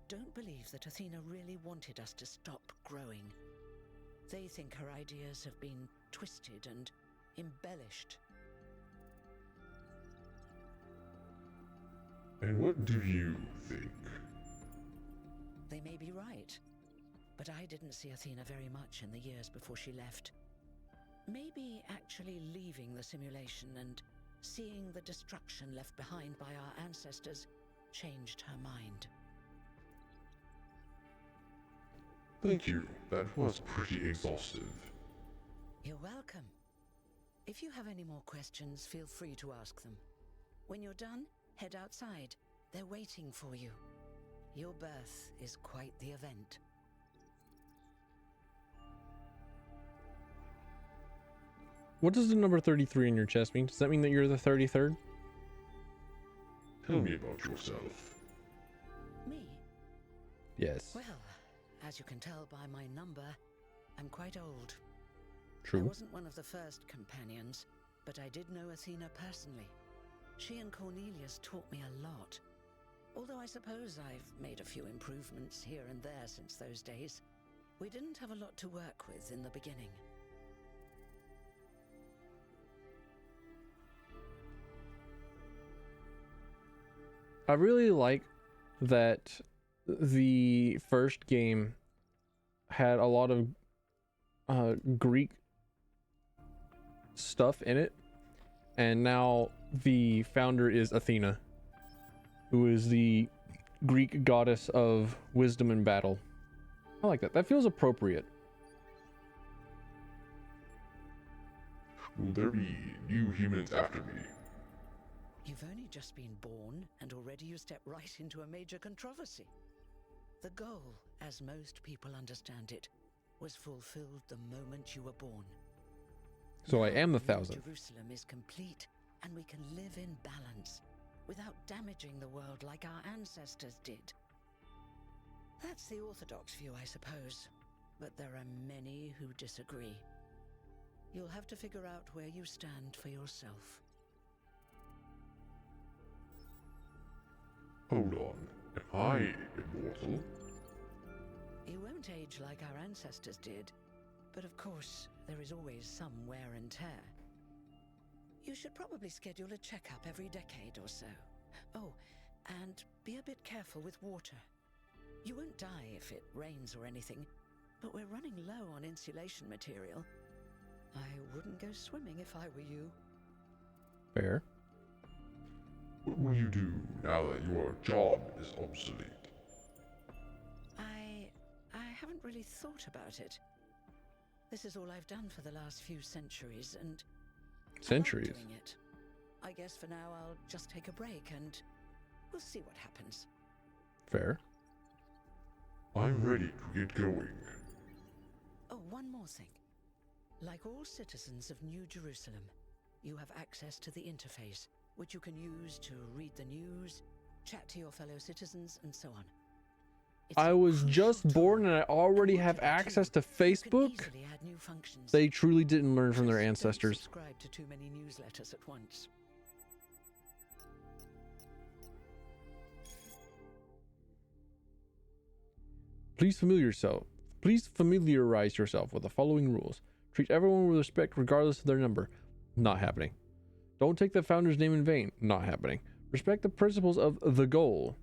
don't believe that Athena really wanted us to stop growing. They think her ideas have been twisted and embellished. And what do you think? They may be right, but I didn't see Athena very much in the years before she left. Maybe actually leaving the simulation and seeing the destruction left behind by our ancestors changed her mind. Thank you. That was pretty exhaustive. You're welcome. If you have any more questions, feel free to ask them. When you're done, head outside. They're waiting for you. Your birth is quite the event. What does the number 33 in your chest mean? Does that mean that you're the 33rd? Tell me about yourself. Me? Yes. Well, as you can tell by my number, I'm quite old. True. I wasn't one of the First Companions, but I did know Athena personally. She and Cornelius taught me a lot. Although I suppose I've made a few improvements here and there since those days. We didn't have a lot to work with in the beginning. I really like that the first game had a lot of Greek stuff in it, and now the founder is Athena, who is the Greek goddess of wisdom and battle. I like that. That feels appropriate. Will there be new humans after me? You've only just been born, and already you step right into a major controversy. The goal, as most people understand it, was fulfilled the moment you were born. So I Now am the New 1000th. Jerusalem is complete, and we can live in balance, without damaging the world like our ancestors did. That's the orthodox view, I suppose, but there are many who disagree. You'll have to figure out where you stand for yourself. Hold on. Am I immortal? You won't age like our ancestors did, but of course, there is always some wear and tear. You should probably schedule a checkup every decade or so. Oh, and be a bit careful with water. You won't die if it rains or anything, but we're running low on insulation material. I wouldn't go swimming if I were you. Fair. What will you do now that your job is obsolete? I haven't really thought about it. This is all I've done for the last few centuries, and I like Centuries. doing it. I guess for now I'll just take a break and we'll see what happens. Fair. I'm ready to get going. Oh, one more thing. Like all citizens of New Jerusalem, you have access to the interface, which you can use to read the news, chat to your fellow citizens, and so on. It's I a was crucial just born tool, and I already and have modular access too. to You can Facebook. easily add new functions. They truly didn't learn from their Just don't ancestors. subscribe to too many newsletters at once. Please familiarize yourself with the following rules. Treat everyone with respect regardless of their number. Not happening. Don't take the founder's name in vain. Not happening. Respect the principles of the goal.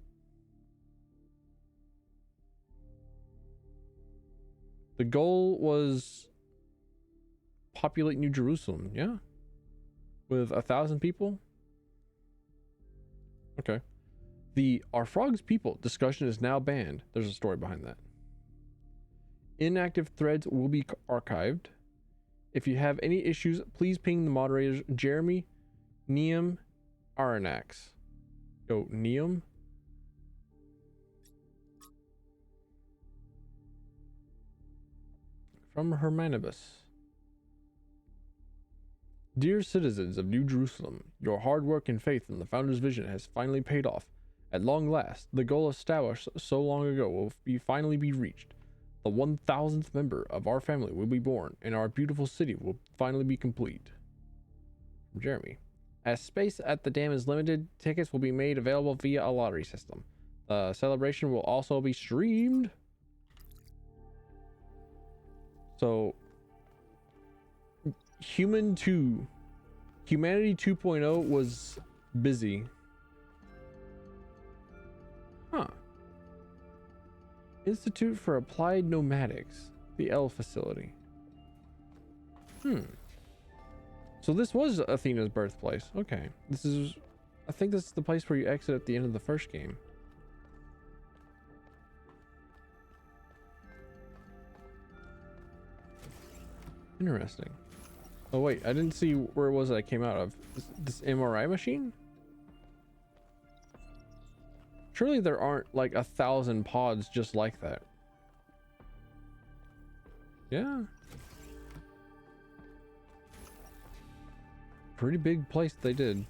The goal was populate New Jerusalem, yeah? With 1,000 people? Okay. The Are Frogs People discussion is now banned. There's a story behind that. Inactive threads will be archived. If you have any issues, please ping the moderators Jeremy, Neum, Aranax. Go, Neum. From Hermanibus. Dear citizens of New Jerusalem, your hard work and faith in the founder's vision has finally paid off. At long last, the goal established so long ago will finally be reached. The 1,000th member of our family will be born, and our beautiful city will finally be complete. From Jeremy. As space at the dam is limited, tickets will be made available via a lottery system. The celebration will also be streamed. So, Humanity 2.0 was busy. Huh. Institute for Applied Nomadics, the L facility. So this was Athena's birthplace. Okay. I think this is the place where you exit at the end of the first game. Interesting. Oh wait, I didn't see where it was that I came out of. This MRI machine? Surely there aren't like 1,000 pods just like that. Yeah. Pretty big place they did.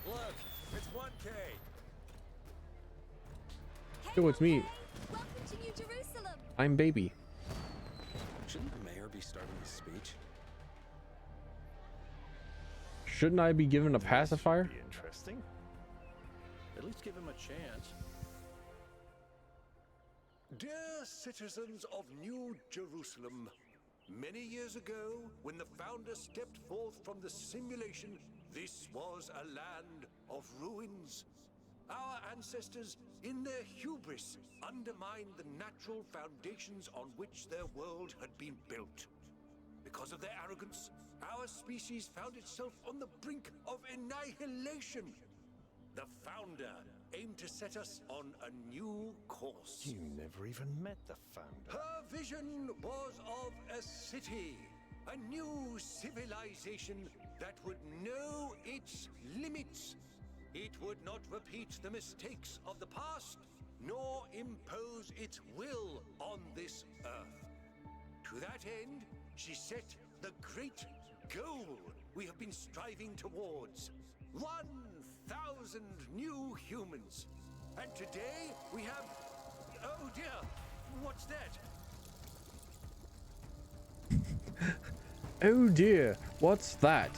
Look, it's 1K. Yo, it's me. Welcome to New Jerusalem. I'm baby. Shouldn't the mayor be starting his speech? Shouldn't I be given a pacifier? Be interesting. At least give him a chance. Dear citizens of New Jerusalem, many years ago, when the founder stepped forth from the simulation, this was a land of ruins. Our ancestors, in their hubris, undermined the natural foundations on which their world had been built. Because of their arrogance, our species found itself on the brink of annihilation. The founder aimed to set us on a new course. You never even met the founder. Her vision was of a city, a new civilization that would know its limits. It would not repeat the mistakes of the past, nor impose its will on this earth. To that end, she set the great goal we have been striving towards. 1,000 new humans. And today we have... Oh dear, what's that? Oh dear, what's that?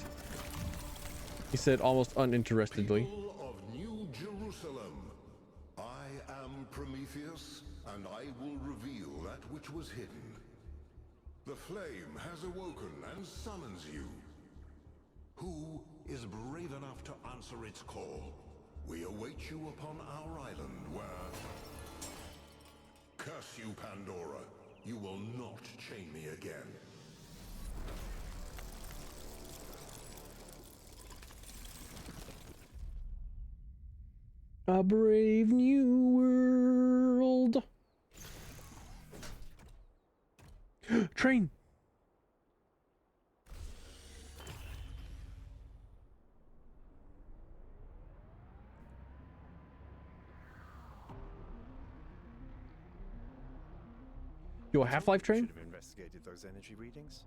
He said almost uninterestedly. People of New Jerusalem, I am Prometheus, and I will reveal that which was hidden. The flame has awoken and summons you. Who is brave enough to answer its call? We await you upon our island where... Curse you, Pandora. You will not chain me again. A brave new world. Train. Yo, a Half-Life train? Should have investigated those energy readings.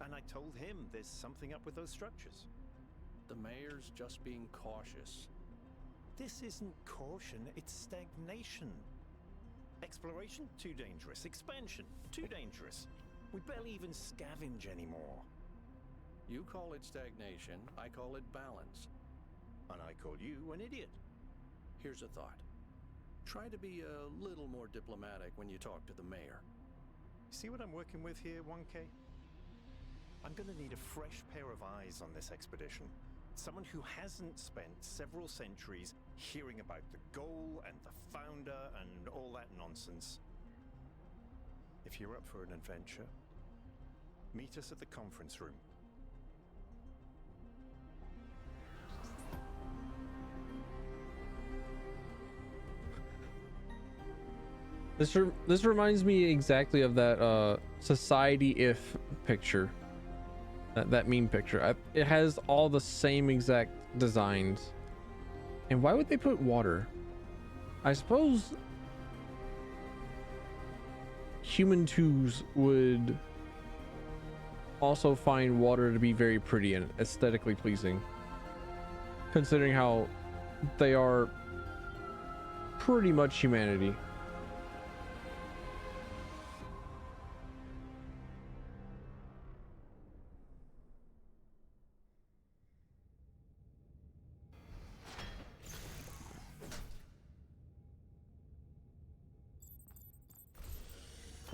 And I told him there's something up with those structures. The mayor's just being cautious. This isn't caution, it's stagnation. Exploration? Too dangerous. Expansion? Too dangerous. We barely even scavenge anymore. You call it stagnation, I call it balance. And I call you an idiot. Here's a thought. Try to be a little more diplomatic when you talk to the mayor. See what I'm working with here, 1K? I'm gonna need a fresh pair of eyes on this expedition. Someone who hasn't spent several centuries hearing about the goal and the founder and all that nonsense. If you're up for an adventure, meet us at the conference room. This reminds me exactly of that Society If picture. That meme picture. It has all the same exact designs. And why would they put water? I suppose human twos would also find water to be very pretty and aesthetically pleasing, considering how they are pretty much humanity.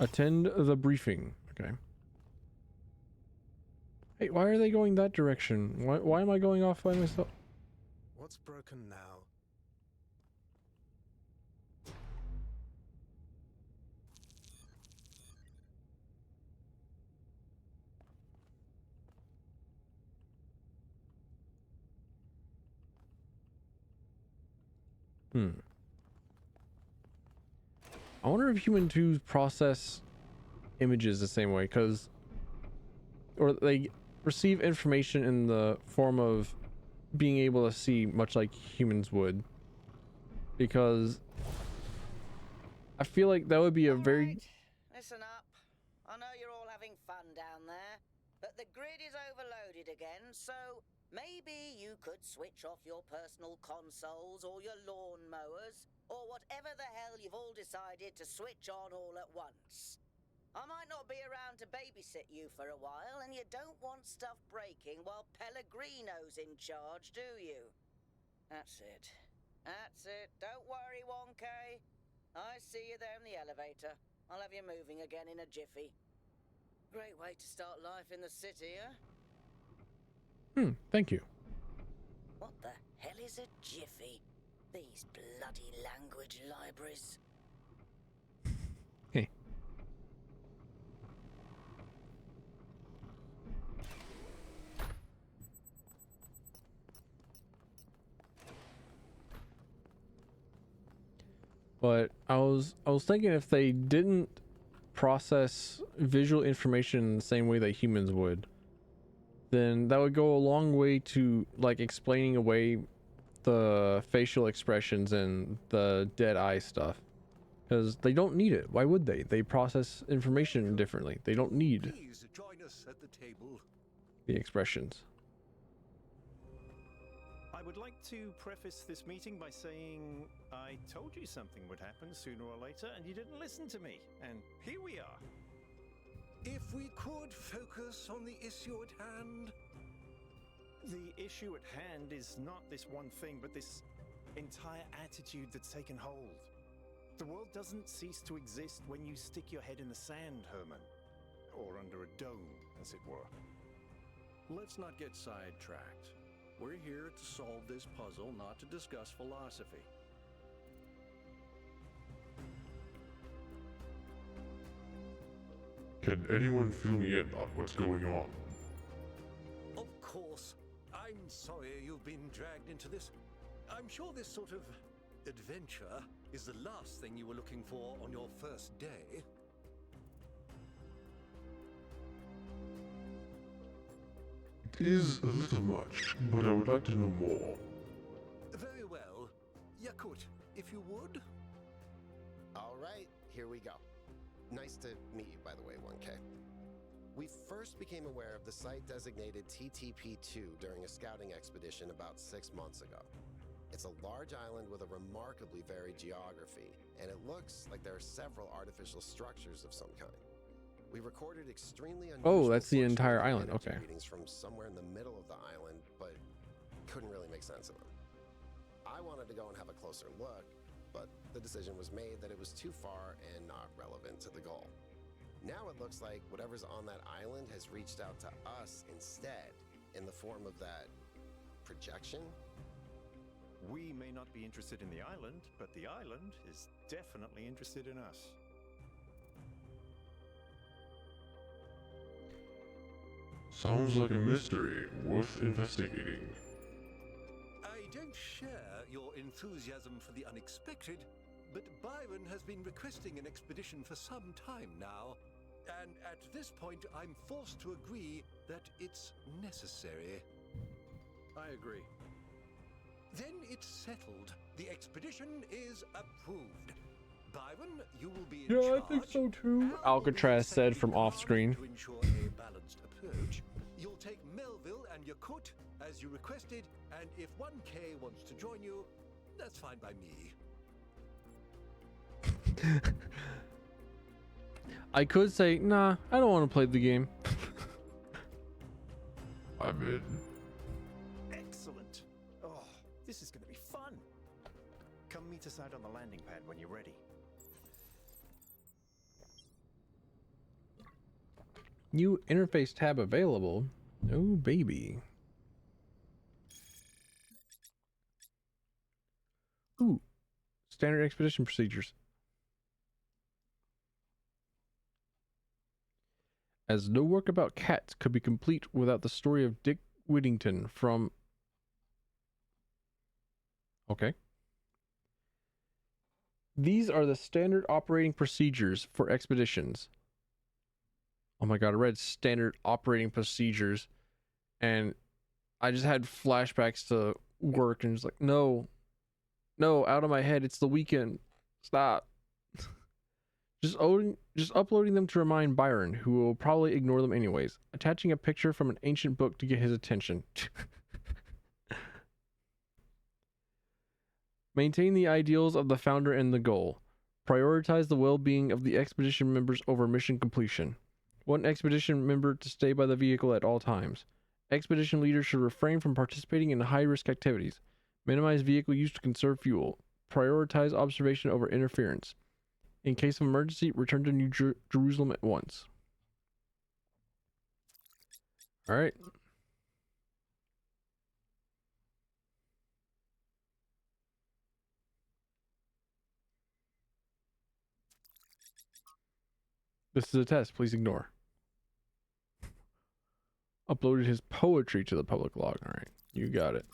Attend the briefing. Okay. Hey, why are they going that direction? Why am I going off by myself? What's broken now? I wonder if human twos process images the same way, or they receive information in the form of being able to see, much like humans would, because I feel like that would be a very... Right, listen up. I know you're all having fun down there, but the grid is overloaded again, so Maybe you could switch off your personal consoles or your lawn mowers, or whatever the hell you've all decided to switch on all at once. I might not be around to babysit you for a while, and you don't want stuff breaking while Pellegrino's in charge, do you? That's it. That's it. Don't worry, 1K. I see you there in the elevator. I'll have you moving again in a jiffy. Great way to start life in the city, huh? Thank you. What the hell is a jiffy? These bloody language libraries. Hey. But I was thinking if they didn't process visual information in the same way that humans would, then that would go a long way to like explaining away the facial expressions and the dead eye stuff, because they don't need it. Why would they? They process information differently. They don't need Please join us at the table. the expressions. I would like to preface this meeting by saying I told you something would happen sooner or later, and you didn't listen to me. And here we are. If we could focus on the issue at hand. The issue at hand is not this one thing, but this entire attitude that's taken hold. The world doesn't cease to exist when you stick your head in the sand, Herman. Or under a dome, as it were. Let's not get sidetracked. We're here to solve this puzzle, not to discuss philosophy. Can anyone fill me in on what's going on? Of course. I'm sorry you've been dragged into this. I'm sure this sort of adventure is the last thing you were looking for on your first day. It is a little much, but I would like to know more. Very well. Yakut, if you would. All right, here we go. Nice to meet you, by the way, 1K. We first became aware of the site designated TTP-2 during a scouting expedition about 6 months ago. It's a large island with a remarkably varied geography, and it looks like there are several artificial structures of some kind. We recorded extremely unusual that's the entire island. energy Okay. readings from somewhere in the middle of the island, but couldn't really make sense of them. I wanted to go and have a closer look, but the decision was made that it was too far and not relevant to the goal. Now it looks like whatever's on that island has reached out to us instead, in the form of that projection. We may not be interested in the island, but the island is definitely interested in us. Sounds like a mystery worth investigating. I don't share your enthusiasm for the unexpected, but Byron has been requesting an expedition for some time now, and at this point I'm forced to agree that it's necessary. I agree. Then it's settled. The expedition is approved. Byron, you will be in charge. Yeah, I think so too. Al will be Alcatraz said second from in off command screen. to ensure a balanced approach. You'll take Melville and Yakut as you requested, and if 1K wants to join you, that's fine by me. I could say, nah, I don't want to play the game. I'm in. Excellent. Oh, this is going to be fun. Come meet us out on the landing pad when you're ready. New interface tab available. Oh, baby. Ooh, standard expedition procedures. As no work about cats could be complete without the story of Dick Whittington from... Okay. These are the standard operating procedures for expeditions. Oh my god, I read standard operating procedures and I just had flashbacks to work and just like, no, out of my head, it's the weekend. Stop. Just uploading them to remind Byron, who will probably ignore them anyways. Attaching a picture from an ancient book to get his attention. Maintain the ideals of the founder and the goal. Prioritize the well-being of the expedition members over mission completion. One expedition member to stay by the vehicle at all times. Expedition leaders should refrain from participating in high-risk activities. Minimize vehicle use to conserve fuel. Prioritize observation over interference. In case of emergency, return to New Jerusalem at once. All right. This is a test. Please ignore. Uploaded his poetry to the public log. All right. You got it.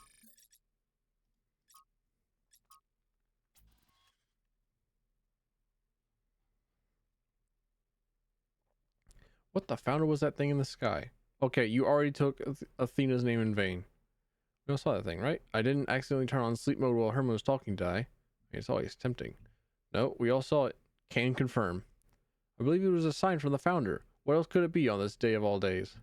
What the founder was that thing in the sky? Okay, you already took Athena's name in vain. We all saw that thing, right? I didn't accidentally turn on sleep mode while Herman was talking, did I? It's always tempting. No, we all saw it. Can confirm. I believe it was a sign from the founder. What else could it be on this day of all days?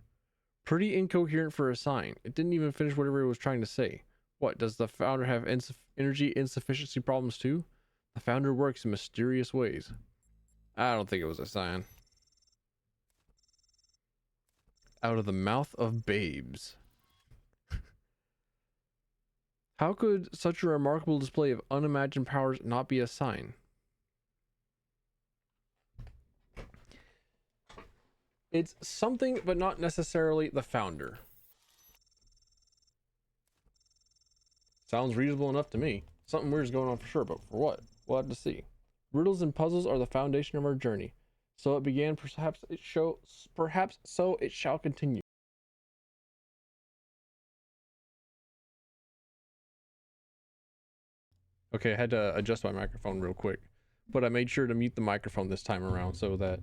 Pretty incoherent for a sign. It didn't even finish whatever it was trying to say. What, does the founder have energy insufficiency problems too? The founder works in mysterious ways. I don't think it was a sign. Out of the mouth of babes. How could such a remarkable display of unimagined powers not be a sign? It's something, but not necessarily the founder. Sounds reasonable enough to me. Something weird's going on for sure, but for what? We'll have to see. Riddles and puzzles are the foundation of our journey. So it began, perhaps so it shall continue. Okay, I had to adjust my microphone real quick, but I made sure to mute the microphone this time around so that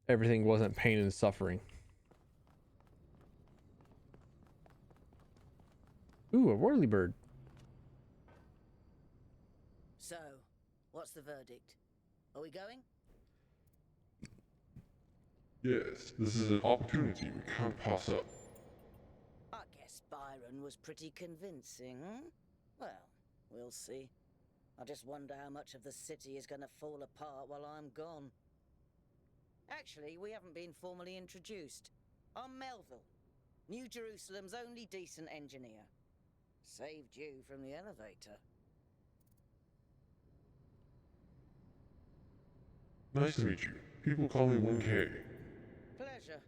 everything wasn't pain and suffering. Ooh, a whirlybird. So, what's the verdict? Are we going? Yes, this is an opportunity we can't pass up. I guess Byron was pretty convincing. Well, we'll see. I just wonder how much of the city is going to fall apart while I'm gone. Actually, we haven't been formally introduced. I'm Melville, New Jerusalem's only decent engineer. Saved you from the elevator. Nice to meet you. People call me 1K. Pleasure.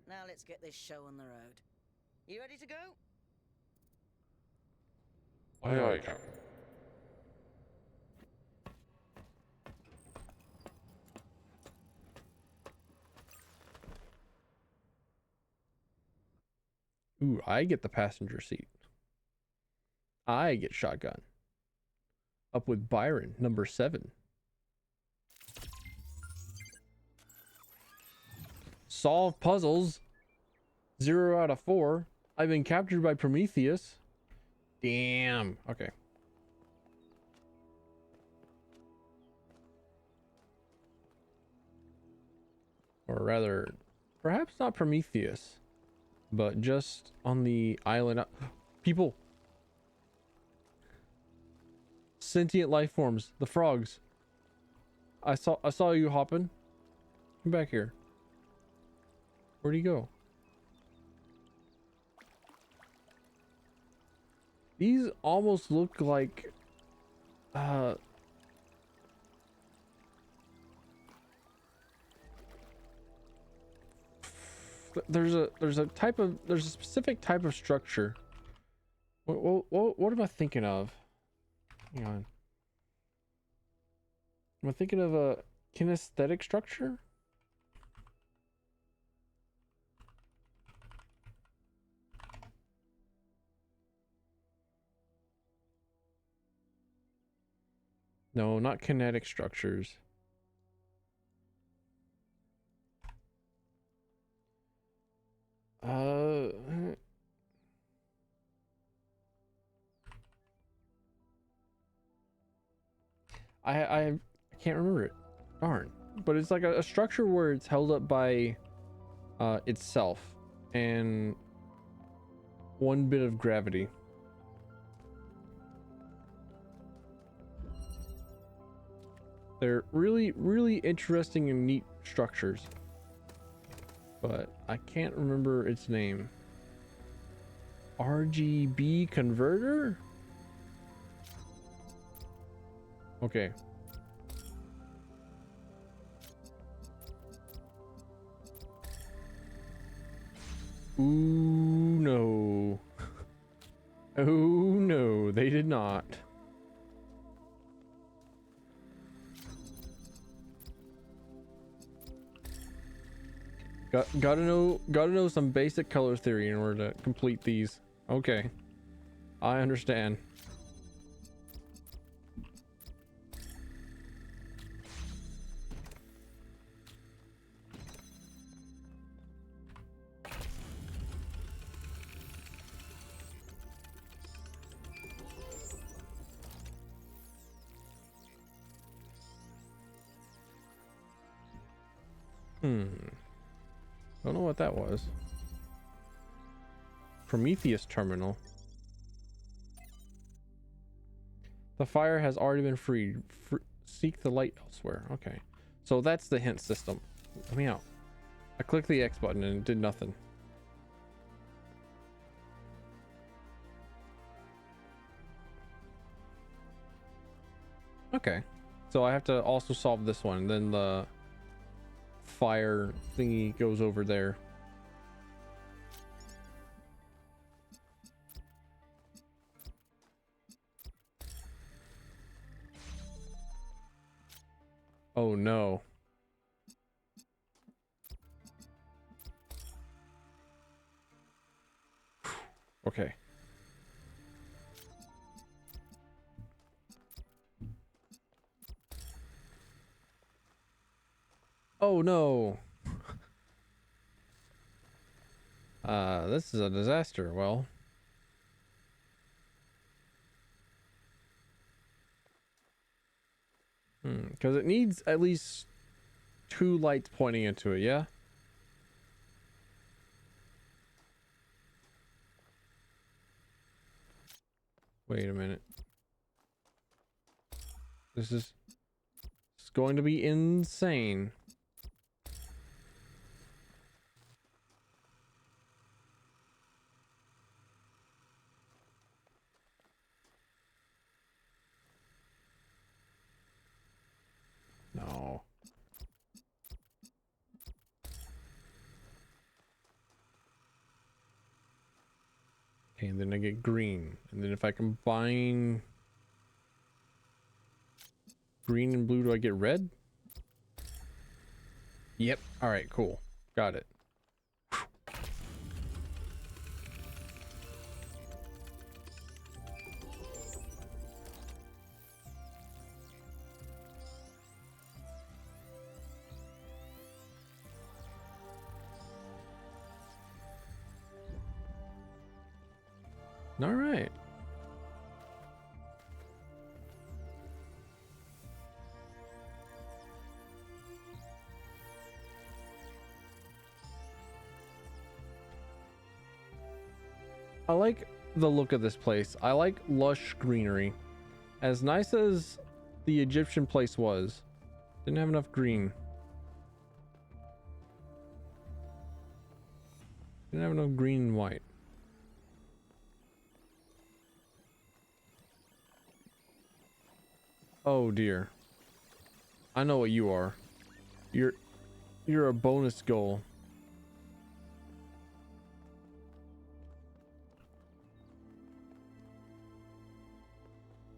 Now let's get this show on the road. You ready to go? Aye aye, Captain. Ooh, I get the passenger seat. I get shotgun. Up with Byron, number 7. Solve puzzles. 0 out of 4. I've been captured by Prometheus. Damn. Okay. Or rather, perhaps not Prometheus, but just on the island. People. Sentient life forms. The frogs. I saw you hopping. Come back here. Where'd he go? These almost look like there's a specific type of structure. What am I thinking of? Hang on. Am I thinking of a kinesthetic structure? No, not kinetic structures. I can't remember it. Darn. But it's like a structure where it's held up by itself and one bit of gravity. They're really, really interesting and neat structures. But I can't remember its name. RGB converter? Okay. Ooh, no. Oh, no, they did not. Gotta know some basic color theory in order to complete these. Okay. I understand. Don't know what that was. Prometheus terminal. The fire has already been freed. Seek the light elsewhere. Okay. So that's the hint system. Let me out. I clicked the X button and it did nothing. Okay. So I have to also solve this one. Then the fire thingy goes over there. Oh no. Okay. Oh no. This is a disaster. Well, because it needs at least 2 lights pointing into it, yeah? Wait a minute. This is going to be insane. No. Okay, and then I get green. And then if I combine green and blue, do I get red? Yep. All right, cool. Got it. All right. I like the look of this place. I like lush greenery. As nice as the Egyptian place was, didn't have enough green. Didn't have enough green and white. Oh dear. I know what you are. You're a bonus goal.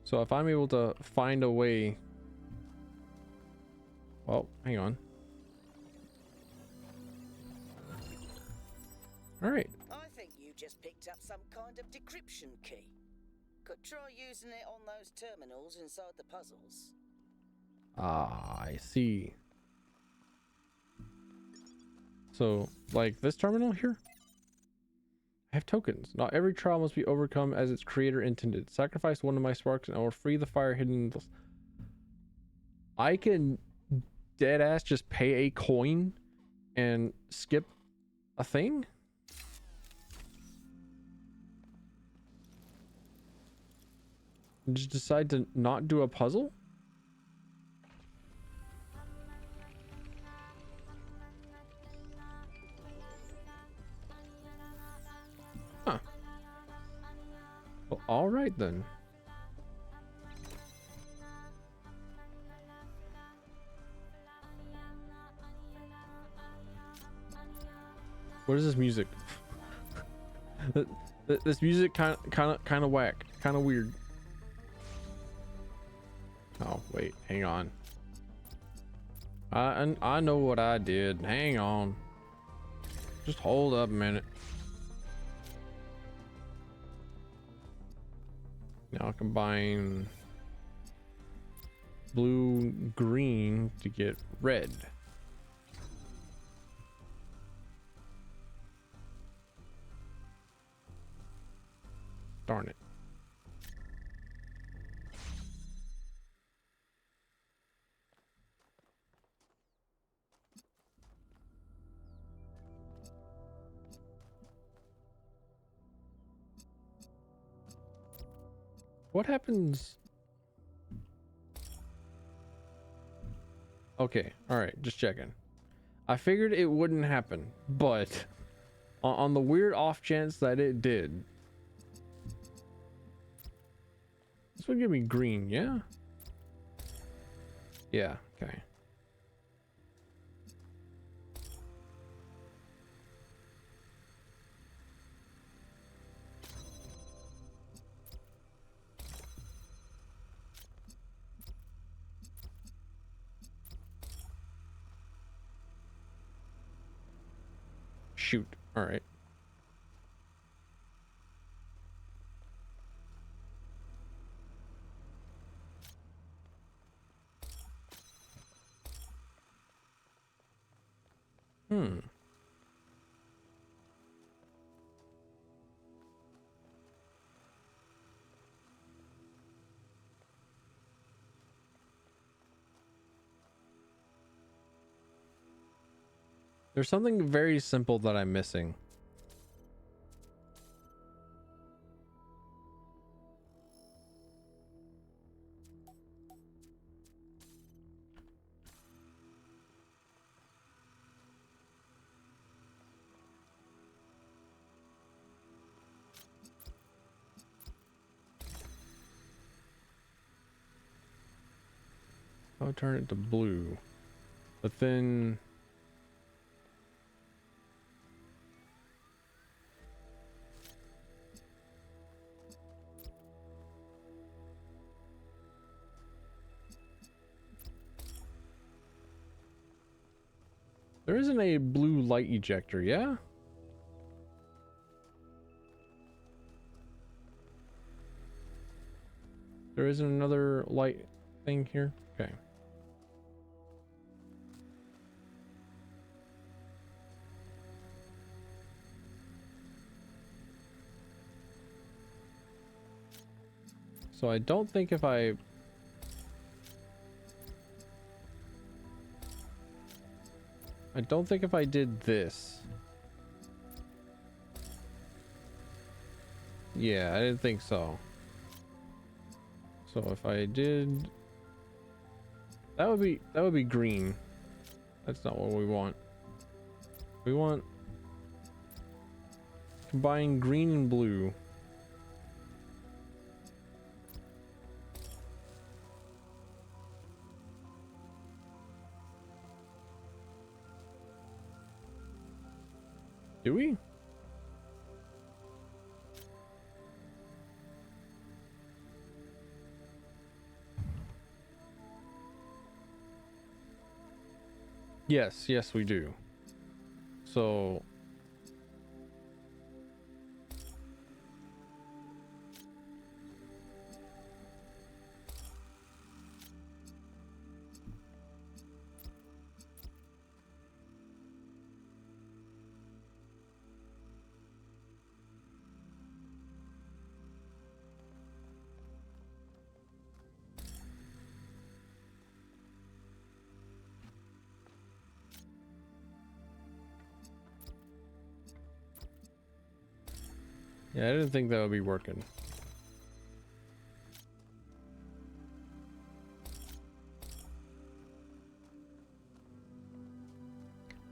So if I'm able to find a way... Well, hang on. All right. I think you just picked up some kind of decryption key. Could try using it on those terminals inside the puzzles. Ah, I see. So, like this terminal here? I have tokens. Not every trial must be overcome as its creator intended. Sacrifice one of my sparks and I will free the fire hidden in the... I can dead ass just pay a coin and skip a thing? Just decide to not do a puzzle? Well, all right then. What is this music? This music kind of whack, kind of weird. Oh wait, hang on. I know what I did. Hang on. Just hold up a minute. Now I'll combine blue, green to get red. Darn it. What happens? Okay, all right, just checking. I figured it wouldn't happen, but on the weird off chance that it did, this would give me green, yeah? Yeah, okay. Shoot, all right. Hmm. There's something very simple that I'm missing. I'll turn it to blue, but then there isn't a blue light ejector, yeah? There isn't another light thing here? Okay. So I don't think if I did this. Yeah, I didn't think so. So if I did, that would be green. That's not what we want. We want combine green and blue. Do we? Yes, we do. So yeah, I didn't think that would be working.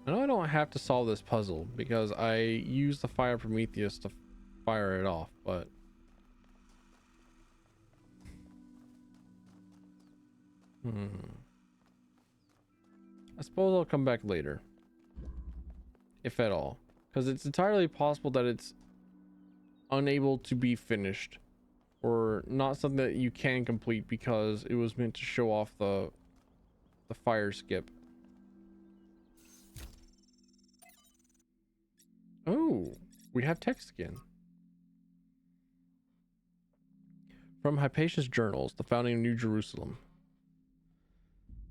I know I don't have to solve this puzzle because I use the fire Prometheus to fire it off, but I suppose I'll come back later. If at all. Because it's entirely possible that it's unable to be finished. Or not something that you can complete because it was meant to show off the fire skip. Oh, we have text again. From Hypatia's journals, the founding of New Jerusalem.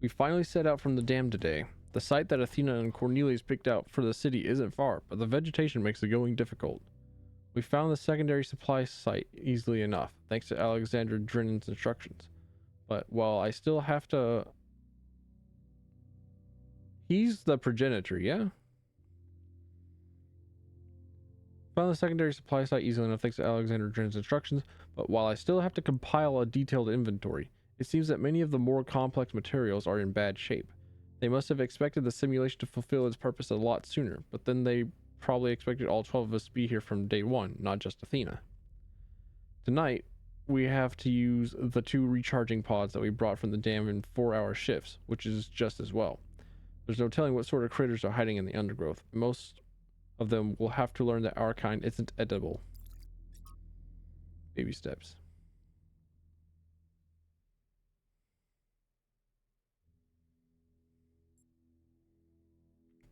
We finally set out from the dam today. The site that Athena and Cornelius picked out for the city isn't far, but the vegetation makes the going difficult. We found the secondary supply site easily enough, thanks to Alexander Drinnen's instructions. But while I still have to... He's the progenitor, yeah? Found the secondary supply site easily enough thanks to Alexander Drinnen's instructions, but while I still have to compile a detailed inventory, it seems that many of the more complex materials are in bad shape. They must have expected the simulation to fulfill its purpose a lot sooner, but then they probably expected all 12 of us to be here from day one, not just Athena. Tonight, we have to use the 2 recharging pods that we brought from the dam in 4-hour shifts, which is just as well. There's no telling what sort of critters are hiding in the undergrowth. Most of them will have to learn that our kind isn't edible. Baby steps.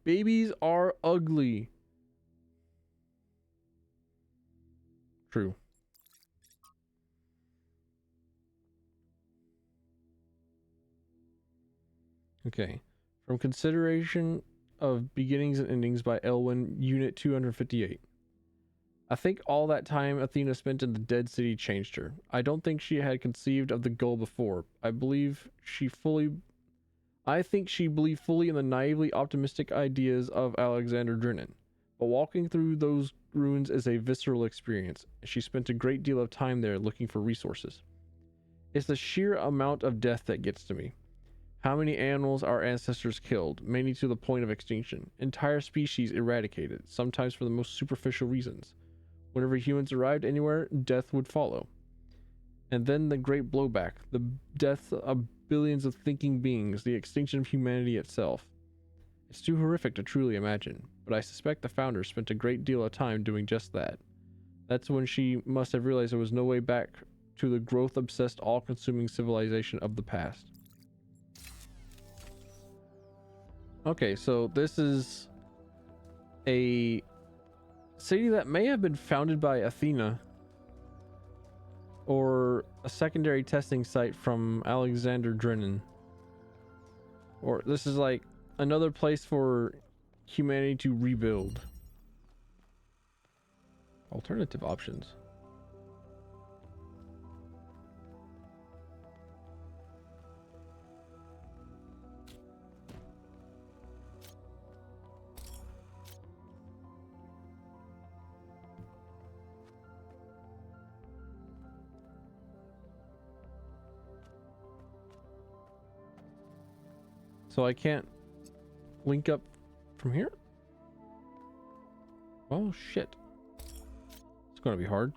Babies are ugly. True. Okay. From Consideration of Beginnings and Endings by Elwyn, Unit 258. I think all that time Athena spent in the Dead City changed her. I don't think she had conceived of the goal before. I think she believed fully in the naively optimistic ideas of Alexander Drinnen. But walking through those ruins is a visceral experience. She spent a great deal of time there looking for resources. It's the sheer amount of death that gets to me. How many animals our ancestors killed, many to the point of extinction, entire species eradicated, sometimes for the most superficial reasons. Whenever humans arrived anywhere, death would follow. And then the great blowback, the death of billions of thinking beings, the extinction of humanity itself. It's too horrific to truly imagine, but I suspect the founders spent a great deal of time doing just that. That's when she must have realized there was no way back to the growth-obsessed, all-consuming civilization of the past. Okay, so this is a city that may have been founded by Athena, or a secondary testing site from Alexander Drinnen. Or this is like another place for humanity to rebuild. Alternative options. So I can't link up from here? Oh shit. It's gonna be hard.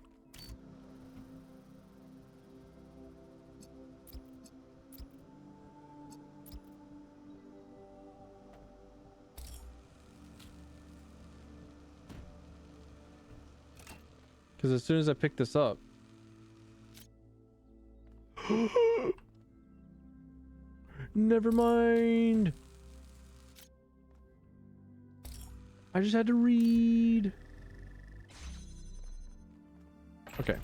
Because as soon as I pick this up... Never mind. I just had to read. Okay.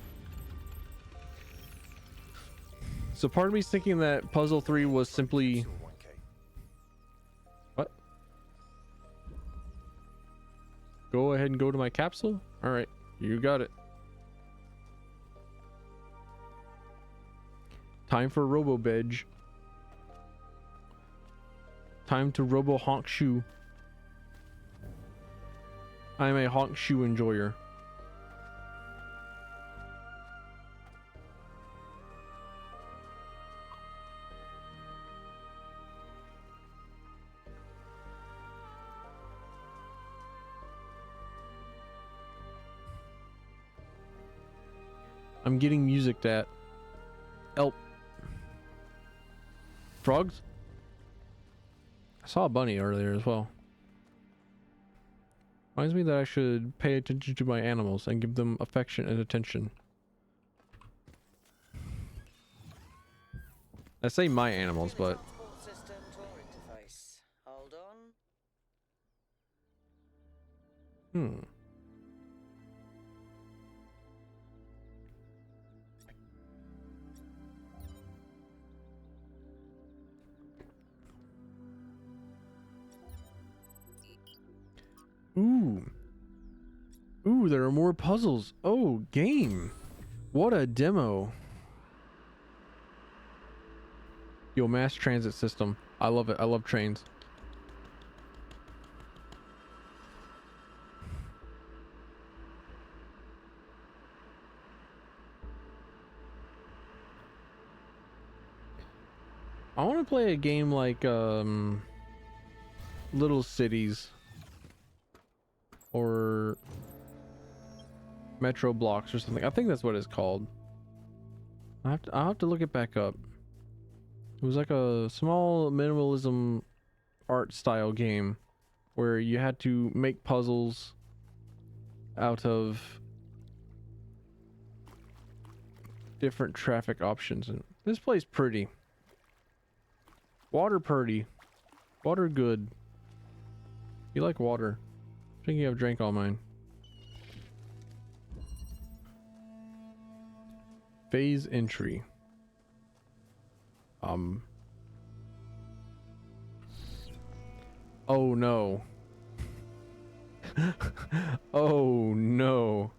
So part of me's thinking that puzzle 3 was simply... What? Go ahead and go to my capsule? Alright, you got it. Time for Robo-Bedge. Time to Robo Honk Shoe. I am a honk shoe enjoyer. I'm getting music at. Help. Frogs? I saw a bunny earlier as well. Reminds me that I should pay attention to my animals and give them affection and attention. I say my animals, but... Transport system tour interface. Hold on. Ooh. Ooh, there are more puzzles. Oh, game. What a demo. Yo, mass transit system. I love it. I love trains. I want to play a game like Little Cities or Metro Blocks or something. I think that's what it's called. I'll have to look it back up. It was like a small minimalism art style game where you had to make puzzles out of different traffic options, and this place pretty. Water pretty. Water good. You like water. I think I've drank all mine. Phase entry. Oh no. Oh no.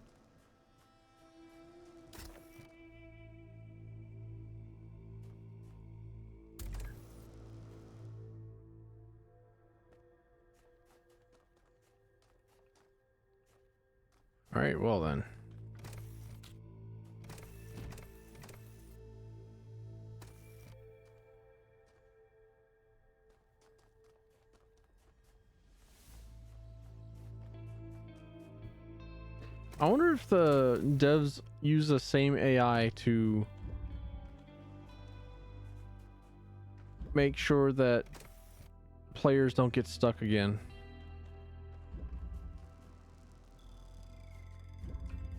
All right, well then. I wonder if the devs use the same AI to make sure that players don't get stuck again.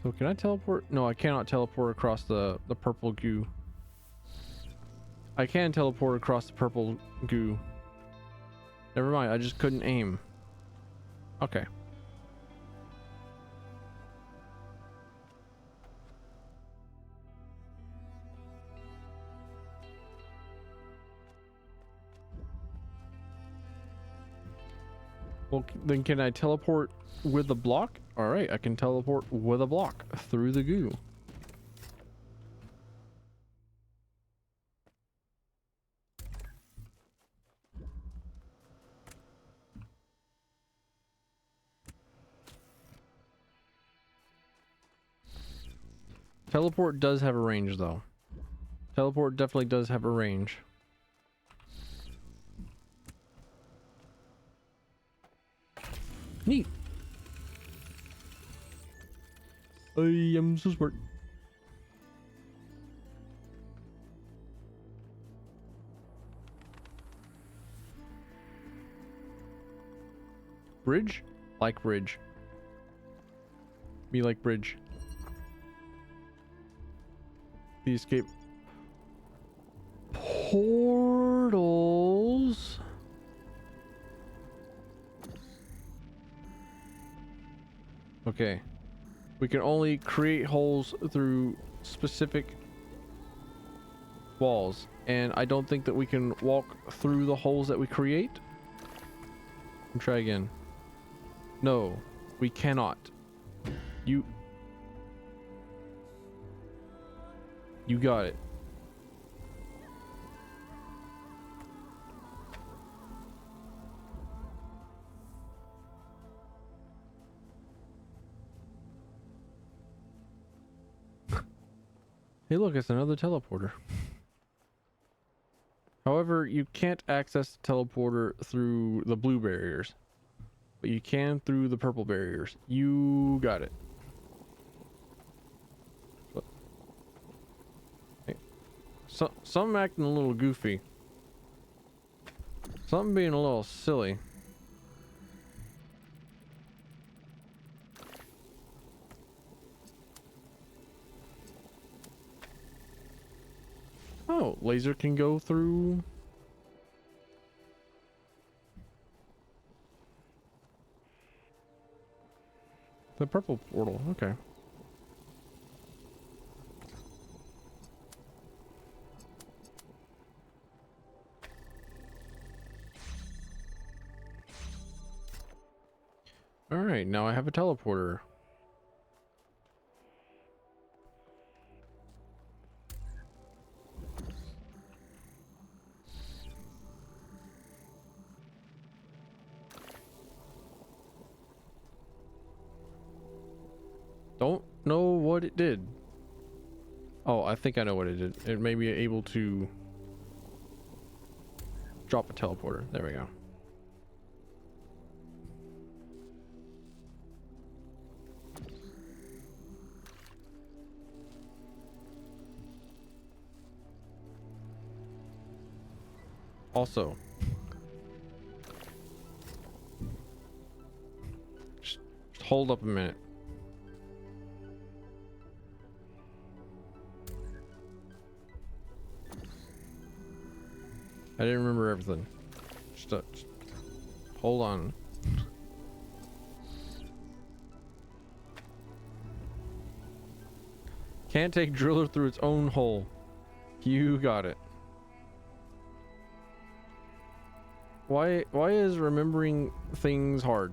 So can I teleport? No, I cannot teleport across the purple goo. I can teleport across the purple goo. Never mind, I just couldn't aim. Okay. Well, then can I teleport with a block? All right, I can teleport with a block through the goo. Teleport does have a range though. Teleport definitely does have a range. Neat. I am so smart. Bridge? Like bridge. Me like bridge. The escape portals. Okay. We can only create holes through specific walls, and I don't think that we can walk through the holes that we create. Try again. No, we cannot. You got it. Hey look, it's another teleporter. However, you can't access the teleporter through the blue barriers, but you can through the purple barriers. You got it. Hey. So, some acting a little goofy. Something being a little silly. Oh, laser can go through. The purple portal, okay. All right, now I have a teleporter. Don't know what it did. Oh, I think I know what it did. It may be able to drop a teleporter. There we go. Also, just hold up a minute. I didn't remember everything. Just hold on. Can't take driller through its own hole. You got it. Why is remembering things hard?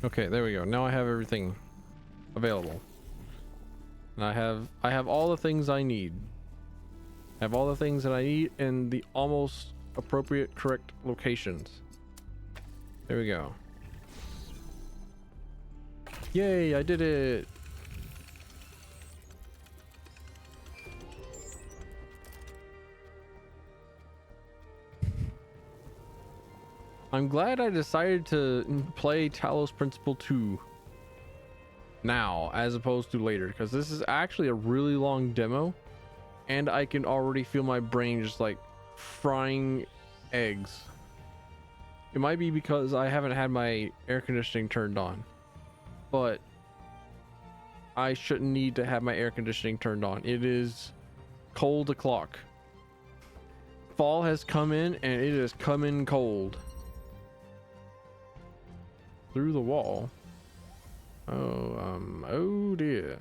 Okay, there we go. Now I have everything available. And I have all the things I need. I have all the things that I need in the almost appropriate correct locations. There we go. Yay, I did it. I'm glad I decided to play Talos Principle 2 now as opposed to later, because this is actually a really long demo and I can already feel my brain just like frying eggs. It might be because I haven't had my air conditioning turned on, but I shouldn't need to have my air conditioning turned on. It is cold o'clock. Fall has come in and it is coming cold. Through the wall. Oh dear.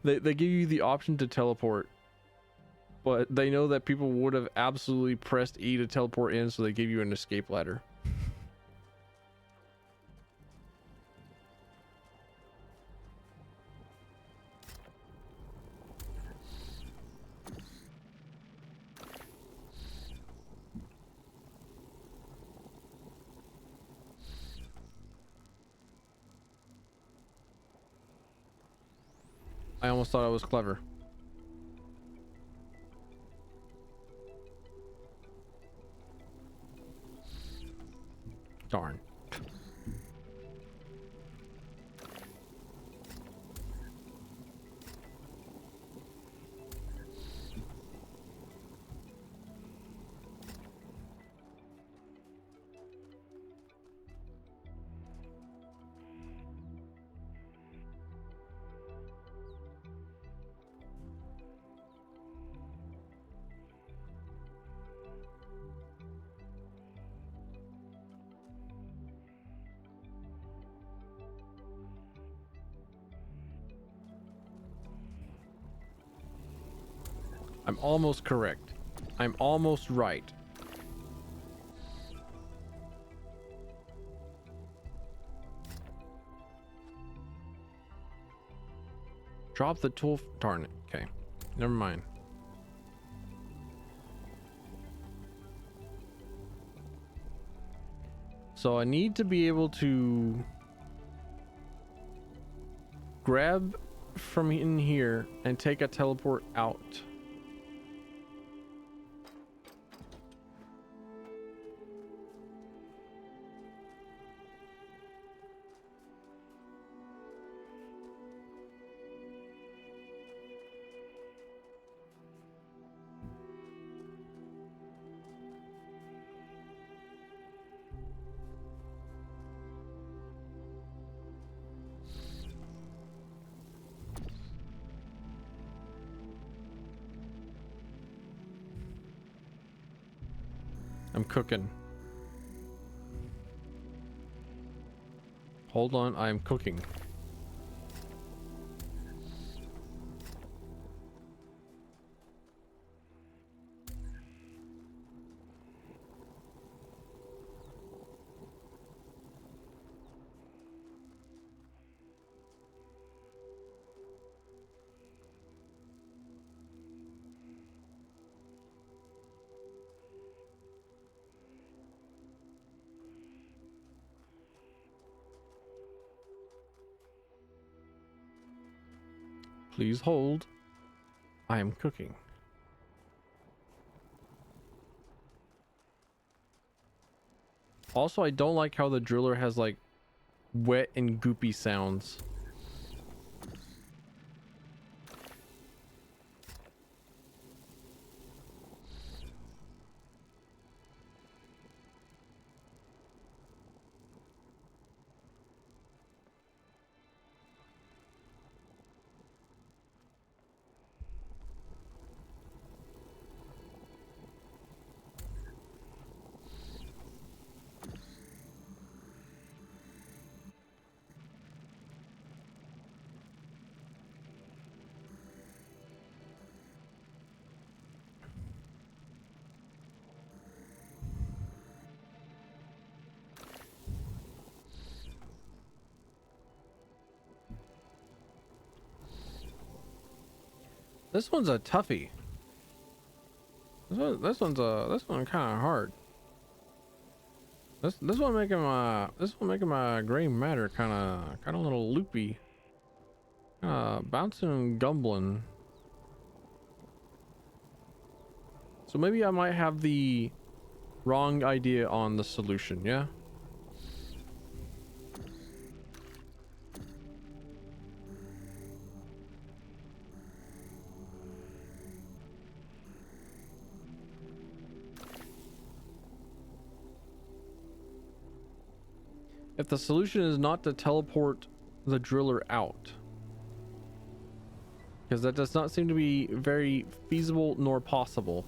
they give you the option to teleport, but they know that people would have absolutely pressed E to teleport in, so they give you an escape ladder. I almost thought I was clever. Darn. I'm almost correct. I'm almost right. Drop the tool. Darn it. Okay. Never mind. So I need to be able to grab from in here and take a teleport out. I'm cooking. Hold on, I am cooking. Please hold. I am cooking. Also, I don't like how the driller has like wet and goopy sounds. This one's a toughie. This one kind of hard. This one making my gray matter kind of a little loopy, bouncing and gumbling. So maybe I might have the wrong idea on the solution. Yeah. If the solution is not to teleport the driller out, because that does not seem to be very feasible nor possible.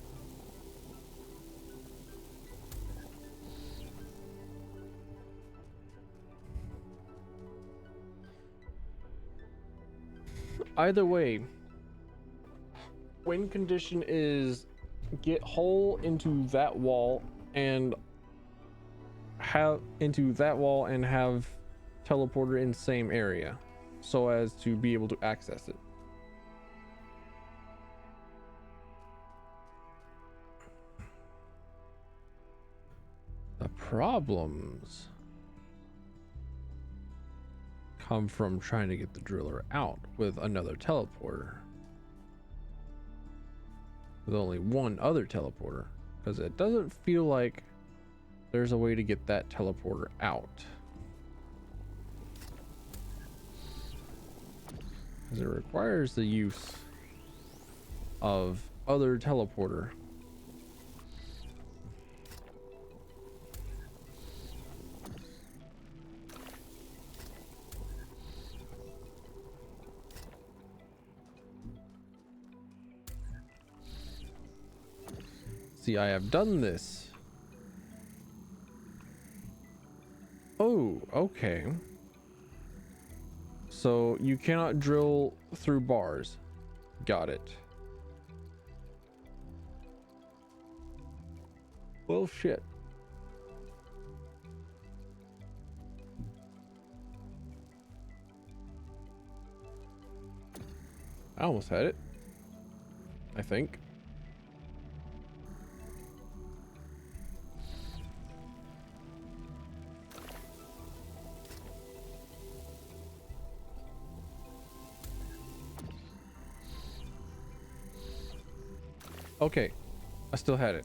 Either way, win condition is get hole into that wall and have teleporter in same area so as to be able to access it. The problems come from trying to get the driller out with another teleporter, with only one other teleporter, because it doesn't feel like there's a way to get that teleporter out, because it requires the use of other teleporter. See, I have done this. Oh, okay. So you cannot drill through bars. Got it. Well, shit. I almost had it, I think. Okay, I still had it.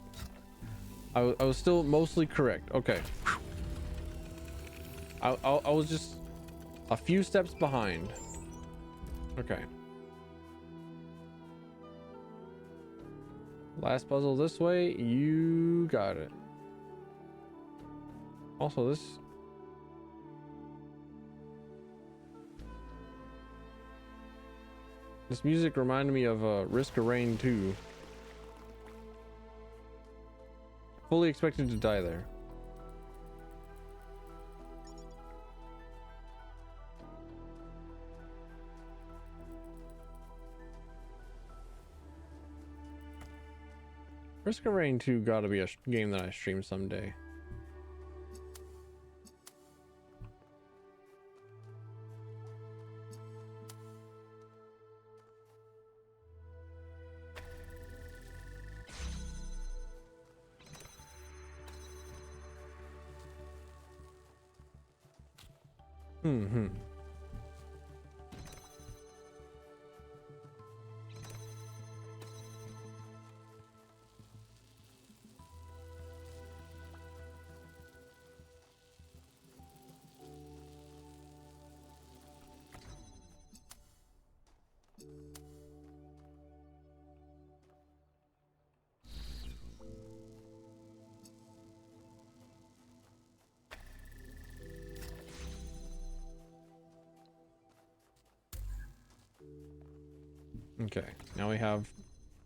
I was still mostly correct. Okay. I was just a few steps behind. Okay. Last puzzle this way. You got it. Also, this music reminded me of Risk of Rain 2. fully expected to die there. Risk of Rain 2 gotta be a game that I stream someday. Mm-hmm. Okay, now we have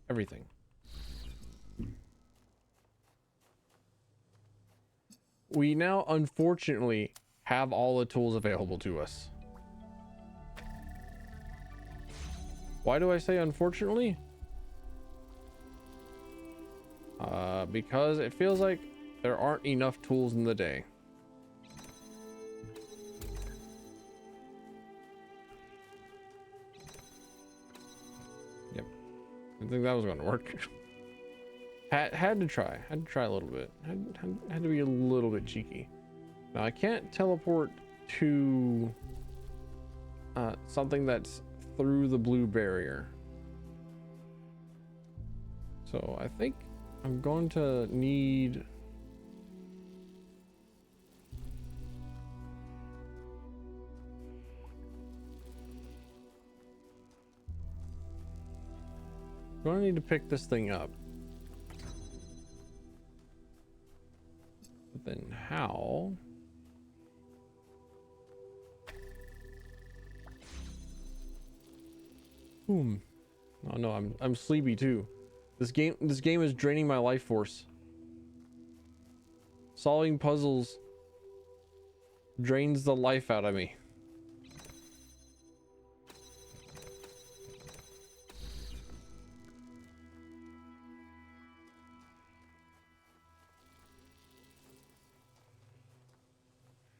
everything. We now, unfortunately, have all the tools available to us. Why do I say unfortunately? Because it feels like there aren't enough tools in the day. Yep. I think that was going to work. Had to try a little bit. Had to be a little bit cheeky. Now I can't teleport to something that's through the blue barrier. So I think I'm going to need to pick this thing up. But then how? Oh no, I'm sleepy too. This game is draining my life force. Solving puzzles drains the life out of me.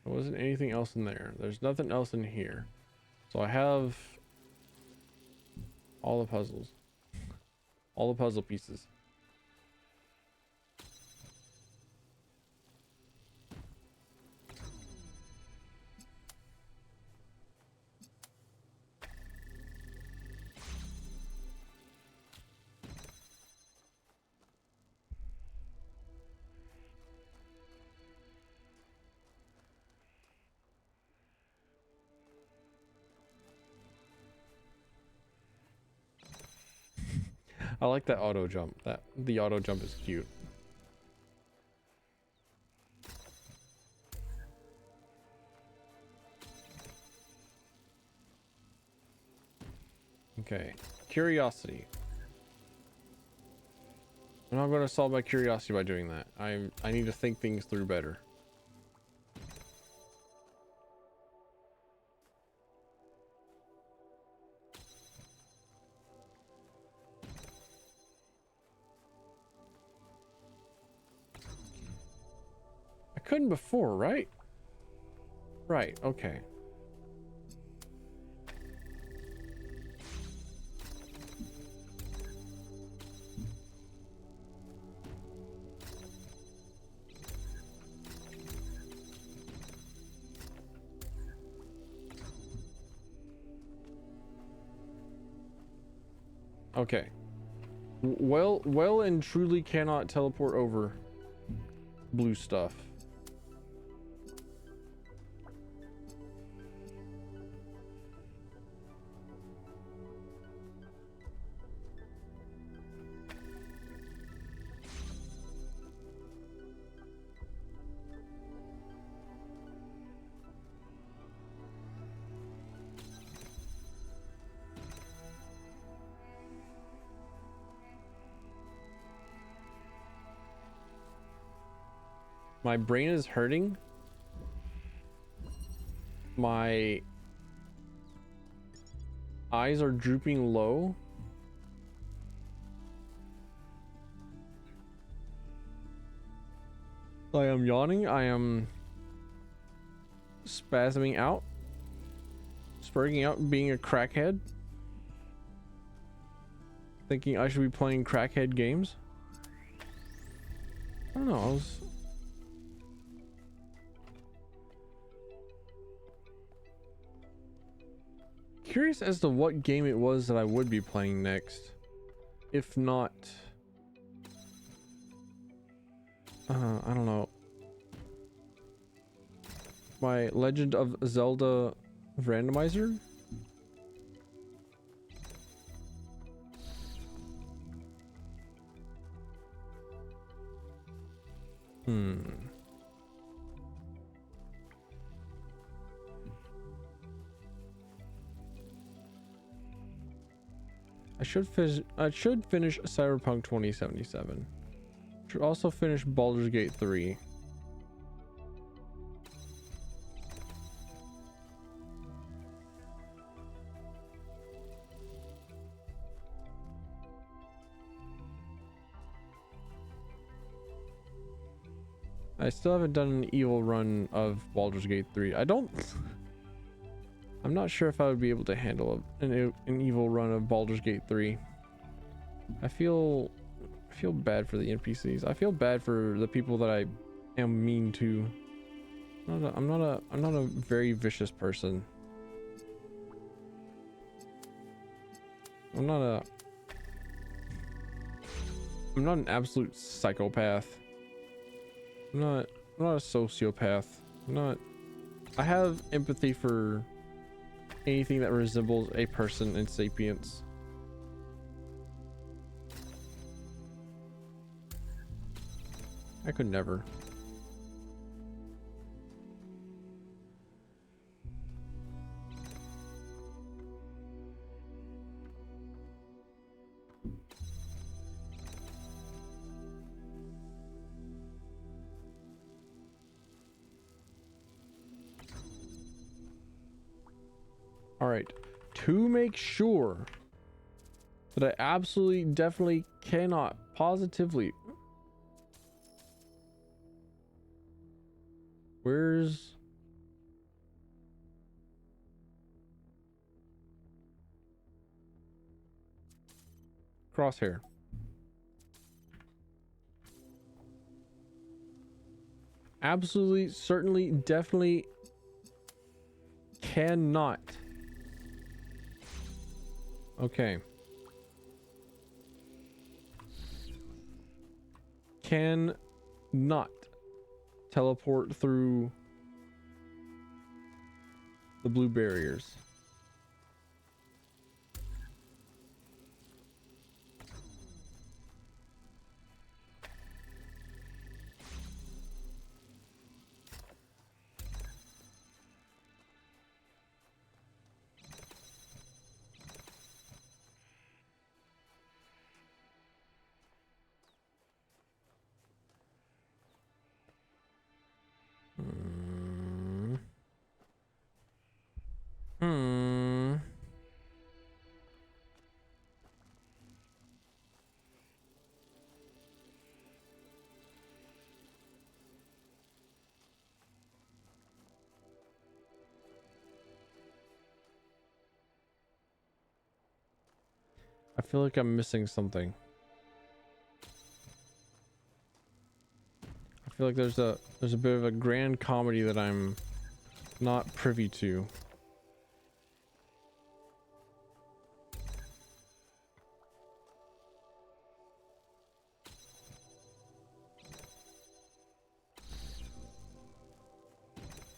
There wasn't anything else in there. There's nothing else in here. So I have all the puzzles. All the puzzle pieces. I like that auto jump. The auto jump is cute. Okay, curiosity. I'm not going to solve my curiosity by doing that. I need to think things through better. I couldn't before, right? Right, okay. Okay. Well and truly cannot teleport over blue stuff. My brain is hurting. My eyes are drooping low. I am yawning. I am spasming out. Spurging out, being a crackhead. Thinking I should be playing crackhead games. I don't know. I was... curious as to what game it was that I would be playing next. If not... I don't know. My Legend of Zelda randomizer? I should finish Cyberpunk 2077. Should also finish Baldur's Gate 3. I still haven't done an evil run of Baldur's Gate 3. I'm not sure if I would be able to handle an evil run of Baldur's Gate 3. I feel bad for the NPCs. I feel bad for the people that I am mean to. I'm not a very vicious person. I'm not an absolute psychopath. I'm not a sociopath. I have empathy for anything that resembles a person in sapience. I could never. All right, to make sure that I absolutely definitely cannot positively... Where's... Crosshair? Absolutely, certainly, definitely cannot. Okay. Can not teleport through the blue barriers. I feel like I'm missing something. I feel like there's a bit of a grand comedy that I'm not privy to.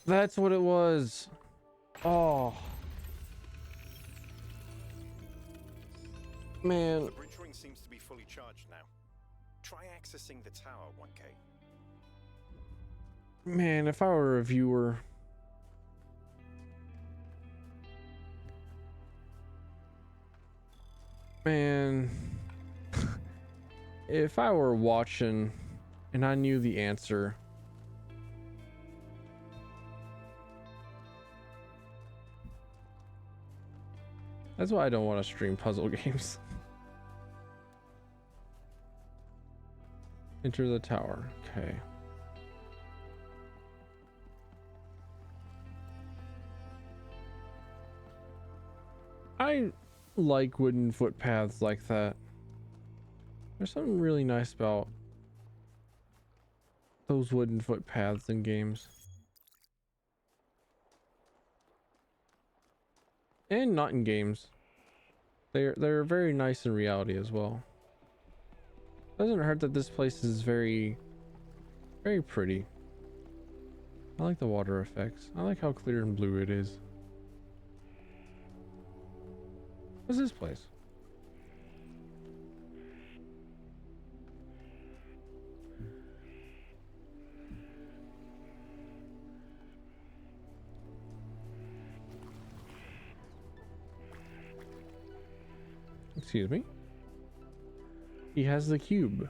That's what it was. Oh. Man. The bridge ring seems to be fully charged now. Try accessing the tower, 1K. Man, if I were a viewer. Man. If I were watching and I knew the answer, That's why I don't want to stream puzzle games. Enter the tower. Okay. I like wooden footpaths like that. There's something really nice about those wooden footpaths in games. And not in games. They're very nice in reality as well. Doesn't hurt that this place is very pretty. I like the water effects. I like how clear and blue it is. What's this place? Excuse me? He has the cube.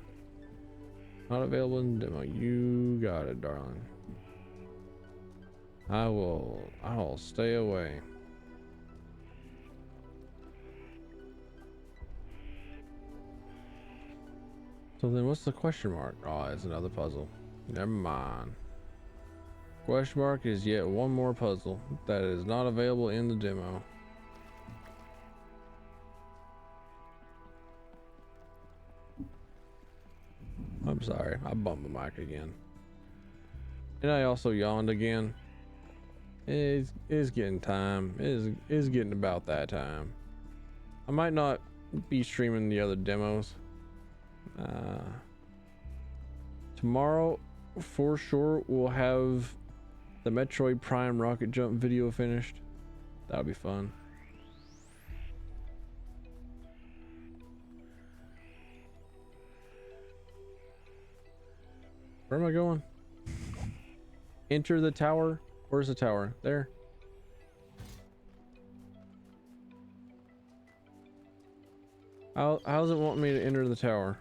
Not available in demo. You got it, darling. I'll stay away. So then what's the question mark? Oh, it's another puzzle. Never mind. Question mark is yet one more puzzle that is not available in the demo. I'm sorry, I bumped the mic again. And I also yawned again. It's getting time. It's getting about that time. I might not be streaming the other demos. Tomorrow, for sure, we'll have the Metroid Prime rocket jump video finished. That'll be fun. Where am I going? Enter the tower. Where's the tower? There. How's it want me to enter the tower?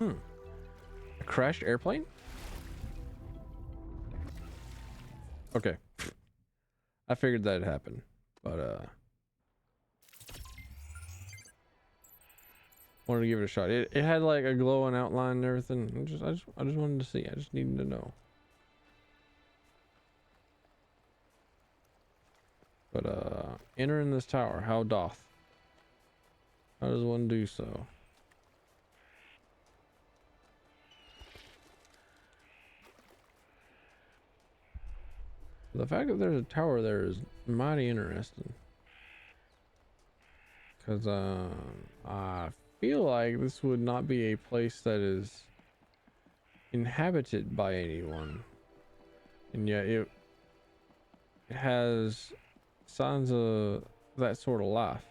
A crashed airplane? Okay. I figured that'd happen, but wanted to give it a shot. It had like a glowing outline and everything. I just wanted to see. I just needed to know. But entering this tower, how doth? How does one do so? The fact that there's a tower there is mighty interesting. Because I feel like this would not be a place that is inhabited by anyone. And yet it has signs of that sort of life.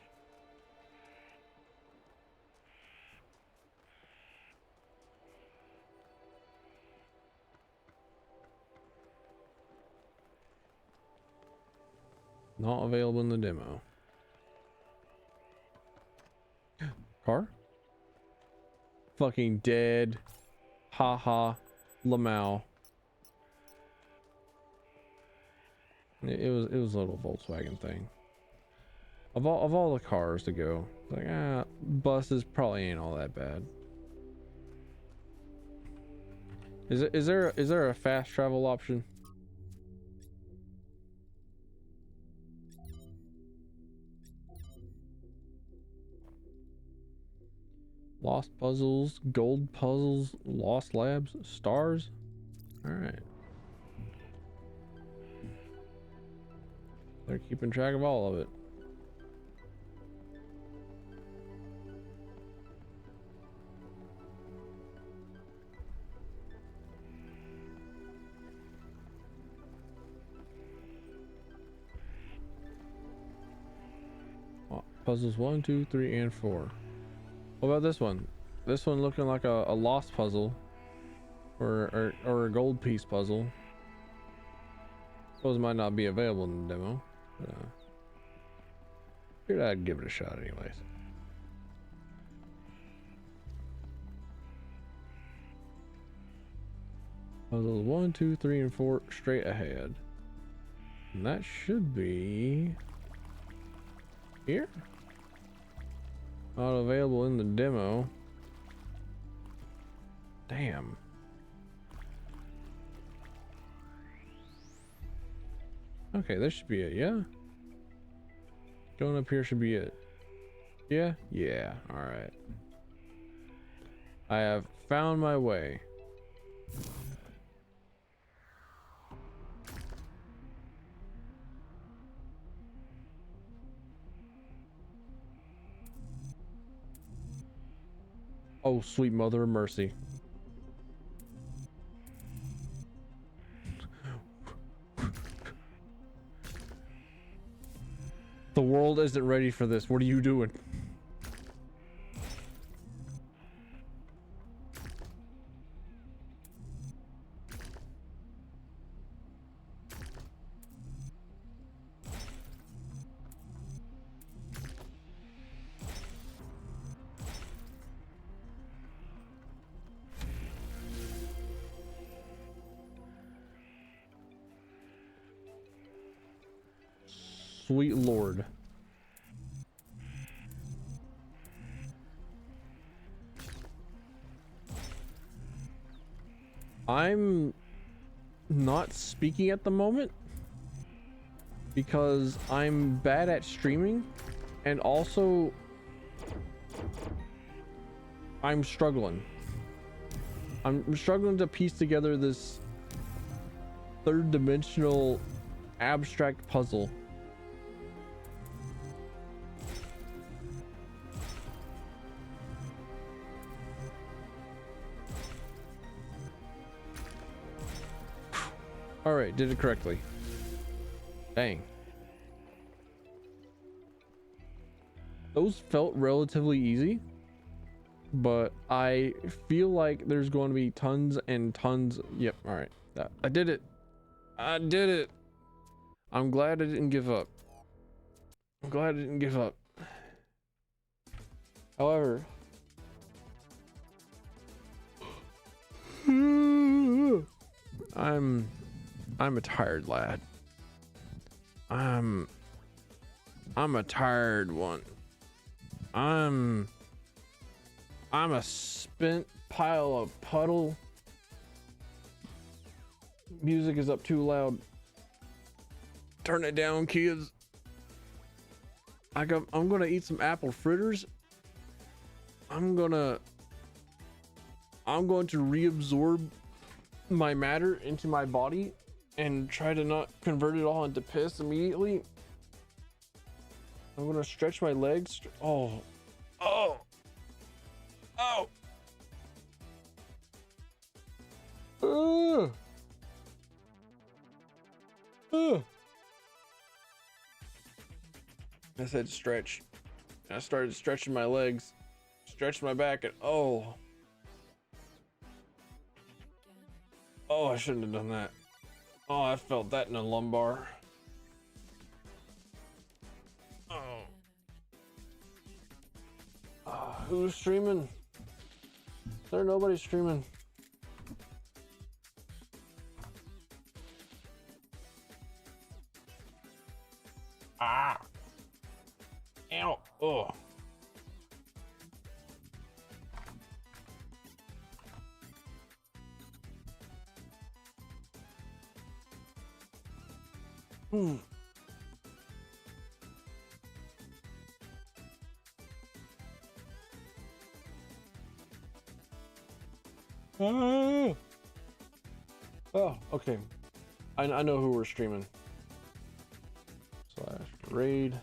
Not available in the demo. Car? Fucking dead. Haha. Lamau. It was a little Volkswagen thing. Of all the cars to go, like buses probably ain't all that bad. Is there a fast travel option? Lost puzzles, gold puzzles, lost labs, stars. All right. They're keeping track of all of it. Puzzles 1, 2, 3, and 4. What about this one? This one looking like a lost puzzle, or a gold piece puzzle. Suppose it might not be available in the demo. Figured I'd give it a shot anyways. Puzzles 1, 2, 3, and 4 straight ahead. And that should be here. Not available in the demo. Damn. Okay, this should be it, yeah? Going up here should be it. Yeah? Yeah, alright. I have found my way. Oh, sweet mother of mercy. The world isn't ready for this. What are you doing? Sweet Lord. I'm not speaking at the moment because I'm bad at streaming, and also I'm struggling. I'm struggling to piece together this third dimensional abstract puzzle. All right, did it correctly. Dang. Those felt relatively easy, but I feel like there's going to be tons and tons. Yep. All right. I did it. I did it. I'm glad I didn't give up. I'm glad I didn't give up. However, I'm a tired lad. I'm a tired one. I'm a spent pile of puddle. Music is up too loud. Turn it down, kids. I'm gonna eat some apple fritters. I'm going to reabsorb my matter into my body and try to not convert it all into piss immediately. I'm gonna stretch my legs. Oh. I said stretch. I started stretching my legs, stretched my back, and oh, I shouldn't have done that. Oh, I felt that in the lumbar. Who's streaming? Is there nobody streaming? Ah! Ow! Oh! Hmm. Oh, okay. I know who we're streaming. / raid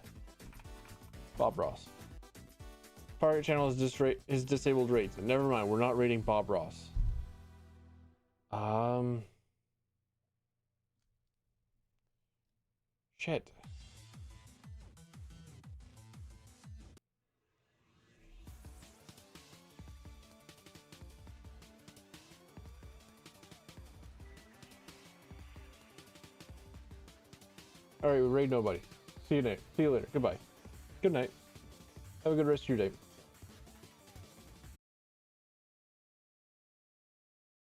Bob Ross. Pirate channel is disabled raids. Never mind, we're not raiding Bob Ross. Shit. All right, we raid nobody. See you later. Goodbye. Good night. Have a good rest of your day.